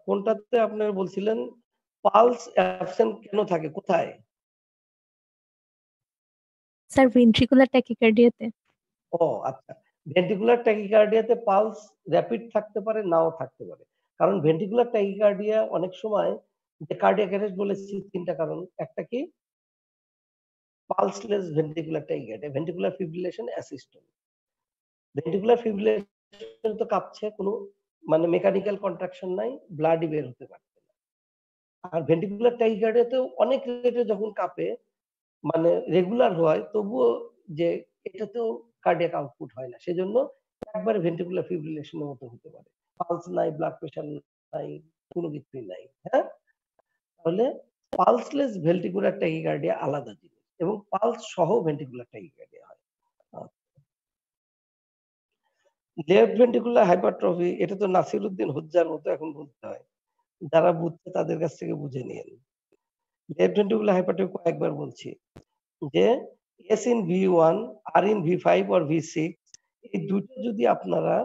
Speaker 1: কোনটাতে আপনার বলছিলেন পালস অ্যাবসেন্ট কেন থাকে, কোথায়?
Speaker 6: Sir ventricular ট্যাকিকার্ডিয়াতে।
Speaker 1: ও আচ্ছা, ভেন্ট্রিকুলার ট্যাকিকার্ডিয়াতে পালস র‍্যাপিড থাকতে পারে, নাও থাকতে পারে। কারণ ভেন্ট্রিকুলার ট্যাকিকার্ডিয়া অনেক সময় যে কার্ডিয়াক অ্যারেস্ট বলেছি 3টা কারণ, একটা কি pulseless ventricular tachycardia, ventricular fibrillation asystole. Ventricular fibrillation তো কাঁপছে, কোনো মানে মেকানিক্যাল কন্ট্রাকশন নাই, ব্লাডই বের হতে পারছে না। আর ভেন্ট্রিকুলার ট্যাকিকার্ডিয়াতেও অনেক রেটে যখন কাঁপে, মানে রেগুলার হয়, তবুও যে এটাতেও কার্ডিয়াক আউটপুট হয় না, সেজন্য একবারে ভেন্ট্রিকুলার ফিব্রিলেশনের মতো হতে পারে, পালস নাই, ব্লাড প্রেশার নাই, কোনো কিছুই নাই। হ্যাঁ, তাহলে পালসলেস ভেন্ট্রিকুলার ট্যাকিকার্ডিয়া আলাদা জিনিস, এবং পালস সহ ভেন্ট্রিকুলার ট্যাকিকার্ডিয়া হয়। লেফট ভেন্ট্রিকুলার হাইপারট্রফি, এটা তো নাসিরউদ্দিন হুজ্জার মতো এখন বলতে হয়, যারা বুঝছে তাদের কাছ থেকে বুঝে নিন। লেফট ভেন্ট্রিকুলার হাইপারট্রফি কয়েকবার বলছি যে এস ইন V1, আর ইন V5 or V6, এই দুটো যদি আপনারা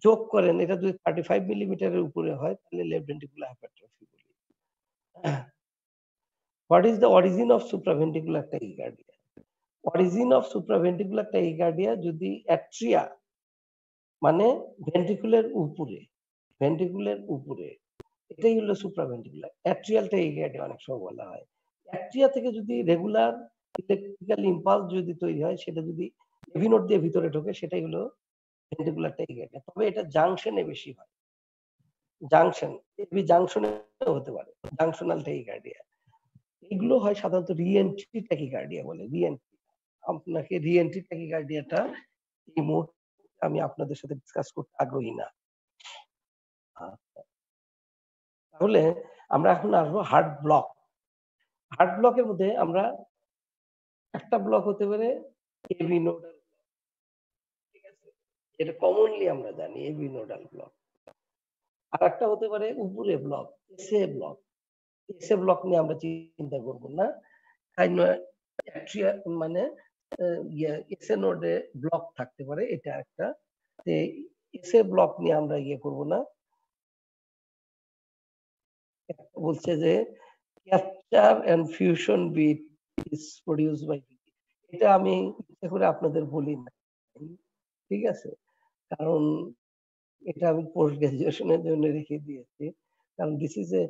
Speaker 1: যোগ করেন, এটা যদি 35 মিলিমিটারের উপরে হয়, তাহলে লেফট ভেন্ট্রিকুলার হাইপারট্রফি বলি। What is the origin of supraventricular tachycardia? Origin of supraventricular tachycardia যদি অ্যাট্রিয়া, মানে ভেন্ট্রিকুলের উপরে, ভেন্ট্রিকুলের উপরে, এটাই হলো সুপ্রাভেন্ট্রিকুলার। অ্যাট্রিয়াল ট্যাকিকার্ডিয়া অনেক সময় বলা হয়। অ্যাট্রিয়া থেকে যদি রেগুলার ইলেকট্রিক্যাল ইম্পালস যদি তৈরি হয়, সেটা যদি এভি নোড দিয়ে ভিতরে ঢোকে, সেটাই হলো ভেন্ট্রিকুলার ট্যাকিকার্ডিয়া। তবে এটা জাংশনে বেশি হয়, জাংশন, এবি জাংশনে হতে পারে, জাংশনাল ট্যাকিকার্ডিয়া। এগুলো হয় সাধারণত রিএন্ট্রি ট্যাকিকার্ডিয়া বলে, রিএন্ট্রি। আপনাকে রিএন্ট্রি ট্যাকিকার্ডিয়াটা এই মুহূর্তে আমি আপনাদের সাথে ডিসকাস করতে আগ্রহী না। তাহলে আমরা এখন আসবো হার্ট ব্লক। হার্ট ব্লকের মধ্যে আমরা একটা ব্লক হতে পারে এবি নোডাল, ঠিক আছে, এটা কমনলি আমরা জানি এবি নোডাল ব্লক। আর একটা হতে পারে উপরে block, SA block. SA block নিয়ে আমরা চিন্তা করব না, মানে এসএ নোডে ব্লক থাকতে পারে, এটা একটা। এসএ ব্লক নিয়ে আমরা করব না। বলছে যে capture and fusion beat is produced by, এটা আমি ইচ্ছা করে আপনাদের বলি না, ঠিক আছে, কারণ এটা আমি পোস্ট গ্রাজুয়েশনের জন্য রেখে দিয়েছি, কারণ this is a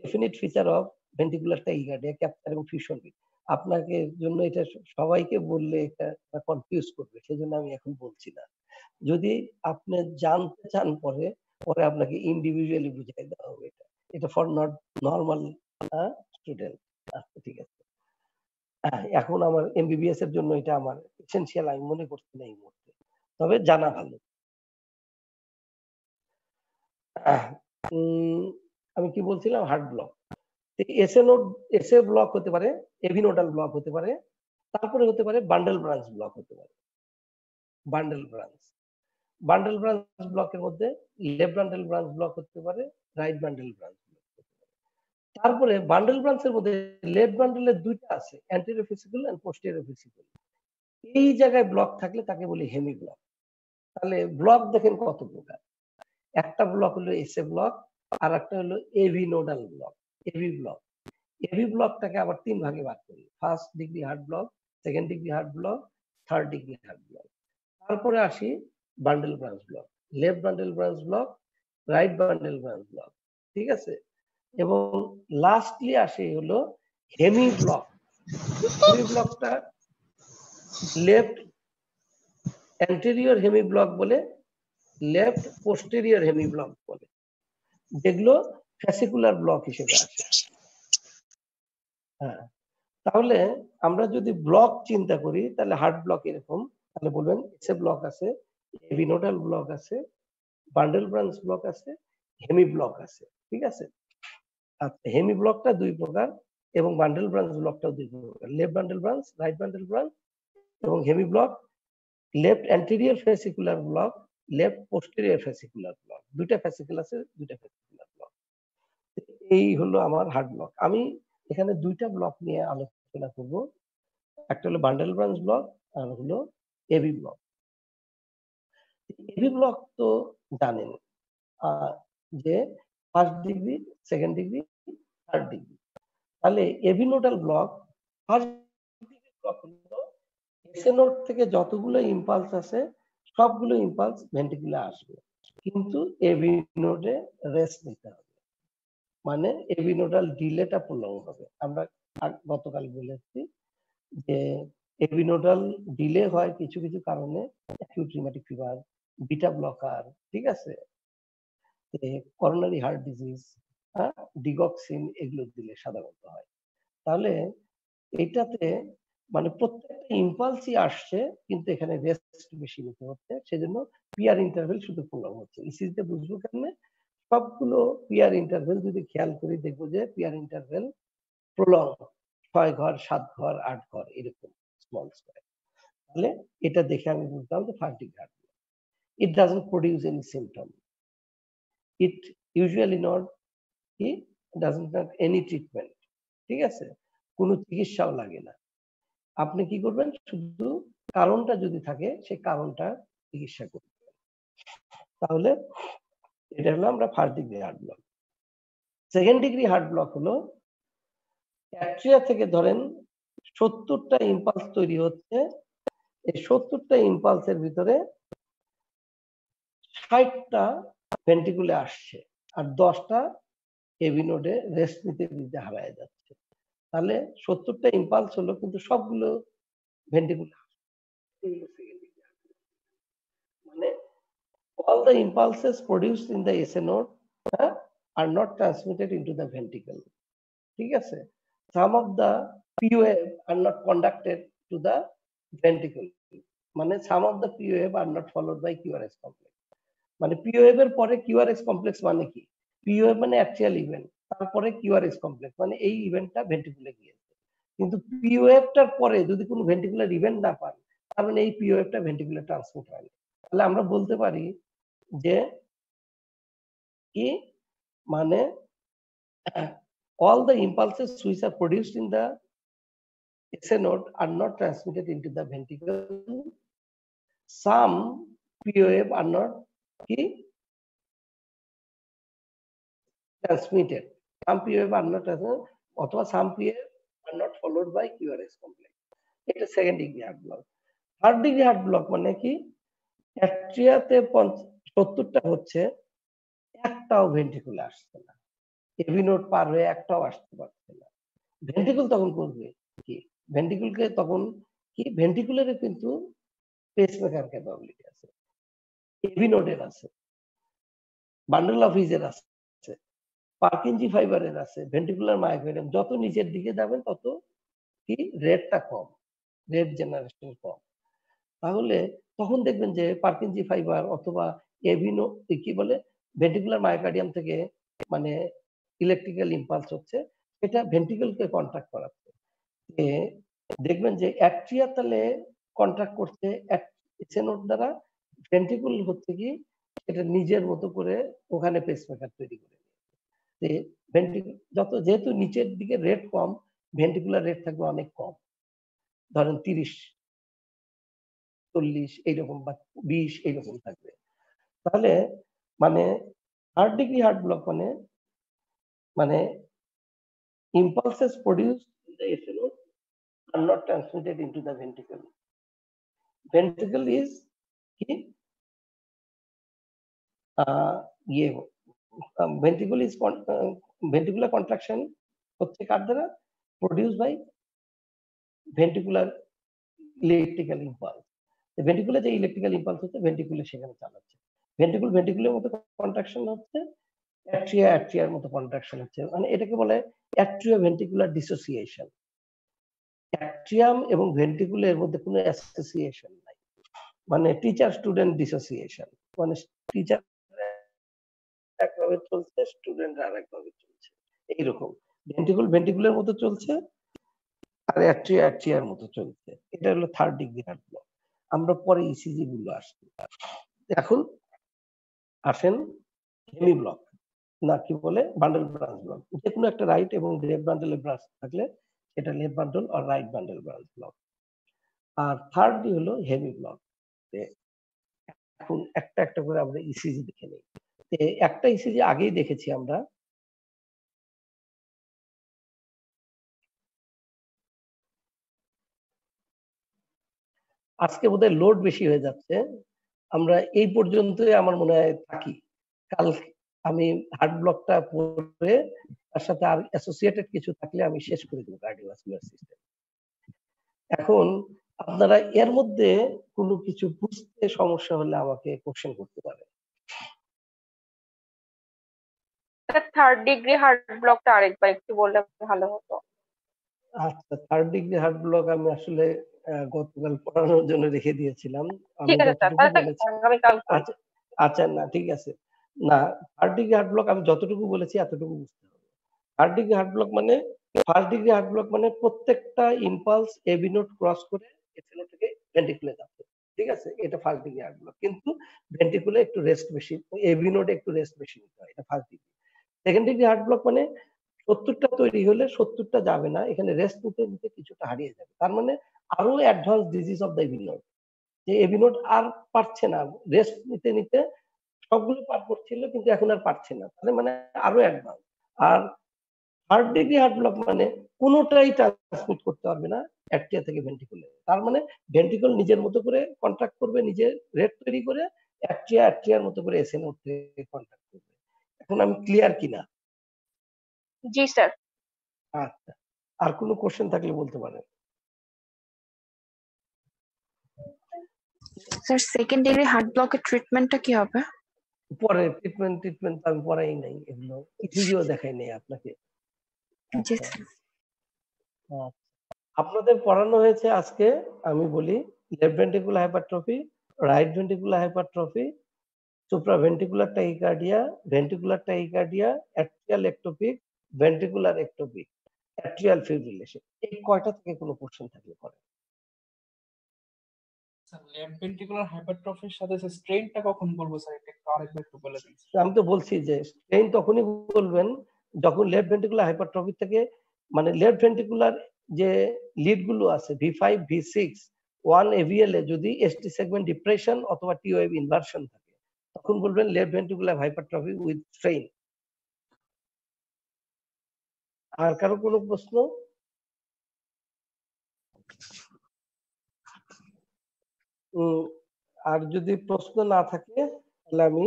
Speaker 1: definite feature of ventricular tachycardia capture এবং ফিউশন রেট। আপনাকে জন্য এটা সবাইকে বললে এটা কনফিউজ করবে, সেজন্য আমি এখন বলছি না। যদি আপনি জানতে চান পরে পরে আপনাকে ইন্ডিভিজুয়ালি বুঝিয়ে দেওয়া হবে। এটা ফর নট নর্মাল স্টুডেন্ট। আচ্ছা ঠিক আছে, এখন আমার এমবিবিএস এর জন্য এটা আমার এসেনশিয়াল আমি মনে করছি না এই মুহূর্তে, তবে জানা ভালো। আমি কি বলছিলাম, heart block. SA node, SA block হতে পারে, এভি নোডাল ব্লক হতে পারে, তারপরে হতে পারে বান্ডেল ব্রাঞ্চ ব্লক হতে পারে। বান্ডেল ব্রাঞ্চ ব্লকের মধ্যে লেফট বান্ডেল ব্রাঞ্চ ব্লক হতে পারে, রাইট বান্ডেল ব্রাঞ্চ ব্লক হতে পারে। তারপরে বান্ডেল ব্রাঞ্চের মধ্যে লেফট বান্ডেলের দুইটা আছে, anterior fascicle and posterior fascicle. এই জায়গায় ব্লক থাকলে তাকে বলি হেমি ব্লক। তাহলে ব্লক দেখেন কত প্রকার। একটা ব্লক হলো এসএ ব্লক, আর একটা হলো AV nodal block, AV block. AV ব্লকটাকে আবার তিন ভাগে ভাগ করি, first degree heart block, second degree heart block, third degree heart block. তারপরে আসি bundle branch block, left bundle branch block, right bundle branch block, ঠিক আছে। এবং লাস্টলি আসে হলো হেমি ব্লক। হেমি ব্লকটা লেফট অ্যান্টেরিয়র হেমি ব্লক বলে, left posterior hemi block বলে, যেগুলো ফ্যাসিকুলার ব্লক হিসেবে আসে। হ্যাঁ, তাহলে আমরা যদি ব্লক চিন্তা করি তাহলে হার্ট ব্লক এরকম, তাহলে বলবেন এসএ ব্লক আছে, এভি নোডাল ব্লক আছে, বান্ডেল ব্রাঞ্চ ব্লক আছে, হেমি ব্লক আছে, ঠিক আছে। আচ্ছা, হেমি ব্লকটা দুই প্রকার এবং বান্ডেল ব্রাঞ্চ ব্লকটাও দুই প্রকার, left bundle branch, right bundle branch. এবং hemi block left anterior fascicular block, left posterior fascicular block, দুইটা ফ্যাসিকুল আছে, দুইটা ফ্যাসিকুলার ব্লক। এই হলো আমার হার্ট ব্লক। আমি এখানে দুইটা ব্লক নিয়ে আলোচনা করব, একটা হলো বান্ডেল ব্রাঞ্চ ব্লক আর হলো এভি ব্লক। এভি ব্লক তো জানেন যে first degree, second degree, third degree. তাহলে AV nodal block, first degree block হলো এসএ নোড থেকে যতগুলো ইম্পালস আছে সবগুলো ইম্পালস ভেন্ট্রিকুলে আসবে, কিন্তু এভি নোডে রেস্ট নিতে হবে, মানে এভি নোডাল ডিলেটা প্রলং হবে। আমরা গতকাল বলেছি যে এভি নোডাল ডিলে হয় কিছু কিছু কারণে, acute rheumatic fever, beta blocker, ঠিক আছে, করোনারি হার্ট ডিজিজ, ডিগক্সিন, এগুলো দিলে সাধারণত হয়। তাহলে এটাতে মানে প্রত্যেকটা ইম্পালসই আসছে, কিন্তু এখানে রেস্ট বেশি নিতে হচ্ছে, সেজন্য পিআর ইন্টারভেল শুধু প্রলং হচ্ছে। ইসিজিতে বুঝবো কেমনে, সবগুলো পিআর ইন্টারভেল যদি খেয়াল করি দেখবো যে পিআর ইন্টারভেল প্রলং, 6 ঘর, 7 ঘর, 8 ঘর, এরকম স্মল স্কয়ার। তাহলে এটা দেখে আমি বুঝলাম যে first degree heart block. It doesn't produce any symptom, it usually not, কি ডাজন্ট হ্যাভ এনি ট্রিটমেন্ট, ঠিক আছে, কোনো চিকিৎসাও লাগে না। আপনি কি করবেন, শুধু কারণটা যদি থাকে সেই কারণটা চিকিৎসা করবেন। তাহলে এটা হলো আমরা first degree heart block. Second degree heart block হলো অ্যাট্রিয়া থেকে ধরেন 70টা ইম্পালস তৈরি হচ্ছে, এই 70টা ইম্পালসের ভিতরে 60টা ভেন্ট্রিকুলে আসছে আর 10টা এভি নোডে রেস্ট নিতে নিতে হারায় যাচ্ছে। তাহলে 70টা ইম্পালস হলো, কিন্তু সবগুলো ভেন্ট্রিকুলে, মানে all the impulses produced in the SA node are not transmitted into the ventricle, ঠিক আছে। Some of the POF are not conducted to the ventricle, মানে some of the POF are not followed by QRS complex। মানে POF এর পরে QRS complex মানে কি, POF মানে actual event, তারপরে QRS complex মানে এই ইভেন্টটা ভেন্ট্রিকুলে গিয়েছে। কিন্তু POF টার পরে যদি কোনো ভেন্ট্রিকুলার ইভেন্ট না পান, তার মানে এই POF টা ভেন্ট্রিকুলার ট্রান্সমিট হয় না। তাহলে আমরা বলতে পারি যে কি, মানে all the impulses which are produced in the SA node are not transmitted into the ventricle. Some POF are not transmitted. Some POF are not transmitted, অথবা some POF are not followed by QRS complex. এটা second degree heart block. Third degree heart block মানে কি, অ্যাট্রিয়াতে 70টা হচ্ছে, একটাও ভেন্ট্রিকুলে আসছে না, AB node পার হয়ে একটাও আসতে পারছে না। ভেন্ট্রিকল তখন করবে কি, ভেন্ট্রিকলকে তখন কি, ভেন্ট্রিকুলারে কিন্তু পেসমেকার ক্যাপাবিলিটি আছে, এবি নোডের আছে, বান্ডল অফ হিজের আছে, পার্কিনজি ফাইবারের আছে, ভেন্ট্রিকুলার মায়োকার্ডিয়াম। যত নিচের দিকে যাবেন তত কি রেটটা কম, রেট জেনারেশন কম। তাহলে তখন দেখবেন যে পার্কিনজি ফাইবার অথবা এভিনো কি বলে ভেন্ট্রিকুলার মায়োকার্ডিয়াম থেকে মানে ইলেকট্রিক্যাল ইম্পালস হচ্ছে, এটা ভেন্ট্রিকলকে কন্ট্রাক্ট করাচ্ছে। দেখবেন যে অ্যাট্রিয়া তাহলে কন্ট্রাক্ট করছে এসএনওর দ্বারা, ভেন্ট্রিকল হচ্ছে কি এটা নিজের মতো করে ওখানে পেসমেকার তৈরি করে। যত যেহেতু নিচের দিকে রেট কম, ভেন্ট্রিকুলার রেট থাকবে অনেক কম, ধরেন 30, 40 এইরকম বা 20 এইরকম থাকবে। তাহলে মানে 3rd ডিগ্রি হার্ট ব্লক মানে impulses produced in the SA node are not transmitted into the ventricle. Ventricle is কি ventricle is ventricular contraction হচ্ছে কার দ্বারা, produced by ventricular electrical impulse। ভেন্ট্রিকুলে যে ইলেকট্রিক্যাল ইম্পালস হচ্ছে ভেন্ট্রিকুলে সেখানে চালাচ্ছে, ভেন্ট্রিকুলের মতো কন্ট্রাকশন হচ্ছে, অ্যাট্রিয়ার মতো কন্ট্রাকশন হচ্ছে, মানে এটাকে বলে অ্যাট্রিও ভেন্ট্রিকুলার ডিসোসিয়েশন। অ্যাট্রিয়াম এবং ভেন্ট্রিকুলের মধ্যে কোনো অ্যাসোসিয়েশন নাই, মানে টিচার স্টুডেন্ট ডিসোসিয়েশন, মানে টিচার একভাবে চলছে, স্টুডেন্ট আরেকভাবে চলছে, এইরকম ভেন্ট্রিকুলের মতো চলছে আর অ্যাট্রিয়ার মতো চলছে। এটা হলো 3rd ডিগ্রি হার্ট ব্লক। আমরা পরে ইসিজি গুলো আসছি। এখন আসেন হেমি ব্লক, না কি বলে বান্ডল ব্রাঞ্চ ব্লক। যে কোনো একটা রাইট এবং লেফট বান্ডেলের ব্রাঞ্চ থাকলে সেটা লেফট বান্ডল আর রাইট বান্ডেল ব্রাঞ্চ ব্লক। আর 3rd হলো হেমি ব্লক। এখন একটা একটা করে আমরা ইসিজি দেখে নিই। একটা ইসিজি আগেই দেখেছি আমরা, আজকে বোধহয় লোড বেশি হয়ে যাচ্ছে, আমরা এই পর্যন্তই আমার মনে হয় থাকি। কাল আমি হার্ট ব্লকটা পড়ে তার সাথে আর অ্যাসোসিয়েটেড কিছু থাকলে আমি শেষ করে দেবো কার্ডিওভাস্কুলার সিস্টেম। এখন আপনারা এর মধ্যে কোনো কিছু বুঝতে সমস্যা হলে আমাকে কোশ্চেন করতে পারে।
Speaker 2: 3rd ডিগ্রি হার্ট ব্লকটা আরেকবার একটু বললে ভালো হতো।
Speaker 1: আচ্ছা, 3rd ডিগ্রি হার্ট ব্লক আমি আসলে গতকাল পড়ানোর জন্য রেখে দিয়েছিলাম। আমি
Speaker 2: ঠিক আছে স্যার,
Speaker 1: যতটুকু
Speaker 2: তাহলে
Speaker 1: বলেছি,
Speaker 2: আগামীকাল করি।
Speaker 1: আচ্ছা আচ্ছা, না ঠিক আছে, না 3rd ডিগ্রি হার্ট ব্লক আমি যতটুকু বলেছি এতটুকু বুঝতে হবে। 3rd ডিগ্রি হার্ট ব্লক মানে 1st ডিগ্রি হার্ট ব্লক মানে প্রত্যেকটা ইম্পালস এবি নোড ক্রস করে এসএনও থেকে ভেন্ট্রিকুলে যাচ্ছে, ঠিক আছে, এটা 1st ডিগ্রি হার্ট ব্লক। কিন্তু ভেন্ট্রিকুলে একটু রেস্ট বেশি, এবি নোডে একটু রেস্ট বেশি নিতে হয়, এটা 1st degree. 2nd degree heart block মানে 70টা তৈরি হলে 70টা যাবে না, এখানে রেস্ট নিতে নিতে কিছুটা হারিয়ে যাবে। তার মানে আরো advance disease of the AV node, যে এবি নোড আর পারছে না, রেস্ট নিতে নিতে সবগুলো পার করছিল কিন্তু এখন আর পারছে না, তাহলে মানে আরো অ্যাডভান্স। আর 3rd ডিগ্রি হার্ট ব্লক মানে কোনোটাই ট্রান্সমিট করতে পারবে না অ্যাট্রিয়া থেকে ভেন্ট্রিকুলে। তার মানে ভেন্ট্রিকল নিজের মতো করে কন্ট্রাক্ট করবে, নিজের রেট তৈরি করে, অ্যাট্রিয়ার মতো করে এসএনও থেকে কন্ট্রাক্ট করবে। এখন আমি ক্লিয়ার কিনা?
Speaker 2: জি স্যার।
Speaker 1: আচ্ছা, আর কোনো কোশ্চেন থাকলে বলতে পারেন।
Speaker 2: স্যার 2nd ডিগ্রি হার্ট ব্লকের ট্রিটমেন্টটা কি হবে?
Speaker 1: পরে ট্রিটমেন্ট আমি পড়াই নাই, এগুলো ইসিজিও দেখাই নাই আপনাকে।
Speaker 2: জি
Speaker 1: আচ্ছা,
Speaker 2: স্যার।
Speaker 1: আপনাদের পড়ানো হয়েছে আজকে, আমি বলি, left ventricular hypertrophy, right ventricular hypertrophy, supraventricular tachycardia, ventricular tachycardia, atrial ectopic, ventricular ectopic, atrial fibrillation. এই কয়টা থেকে কোনো কোশ্চেন থাকলে পরে।
Speaker 4: স্যার লেফট ভেন্ট্রিকুলার হাইপারট্রফির সাথে স্ট্রেনটা কখন বলবো স্যার, এটা একটু আরেকবার একটু বলে দিন।
Speaker 1: আমি তো বলছি যে স্ট্রেন তখনই বলবেন যখন লেফট ভেন্ট্রিকুলার হাইপারট্রফি থেকে, মানে লেফট ভেন্ট্রিকুলার যে লিড গুলো আছে V5 V6 1 AVL এ যদি ST সেগমেন্ট ডিপ্রেশন অথবা T ওয়েভ ইনভার্সন থাকে, তখন বলবেন left ventricular hypertrophy with strain. আর কারো কোনো প্রশ্ন? আর যদি প্রশ্ন না থাকে তাহলে আমি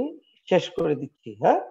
Speaker 1: শেষ করে দিচ্ছি। হ্যাঁ।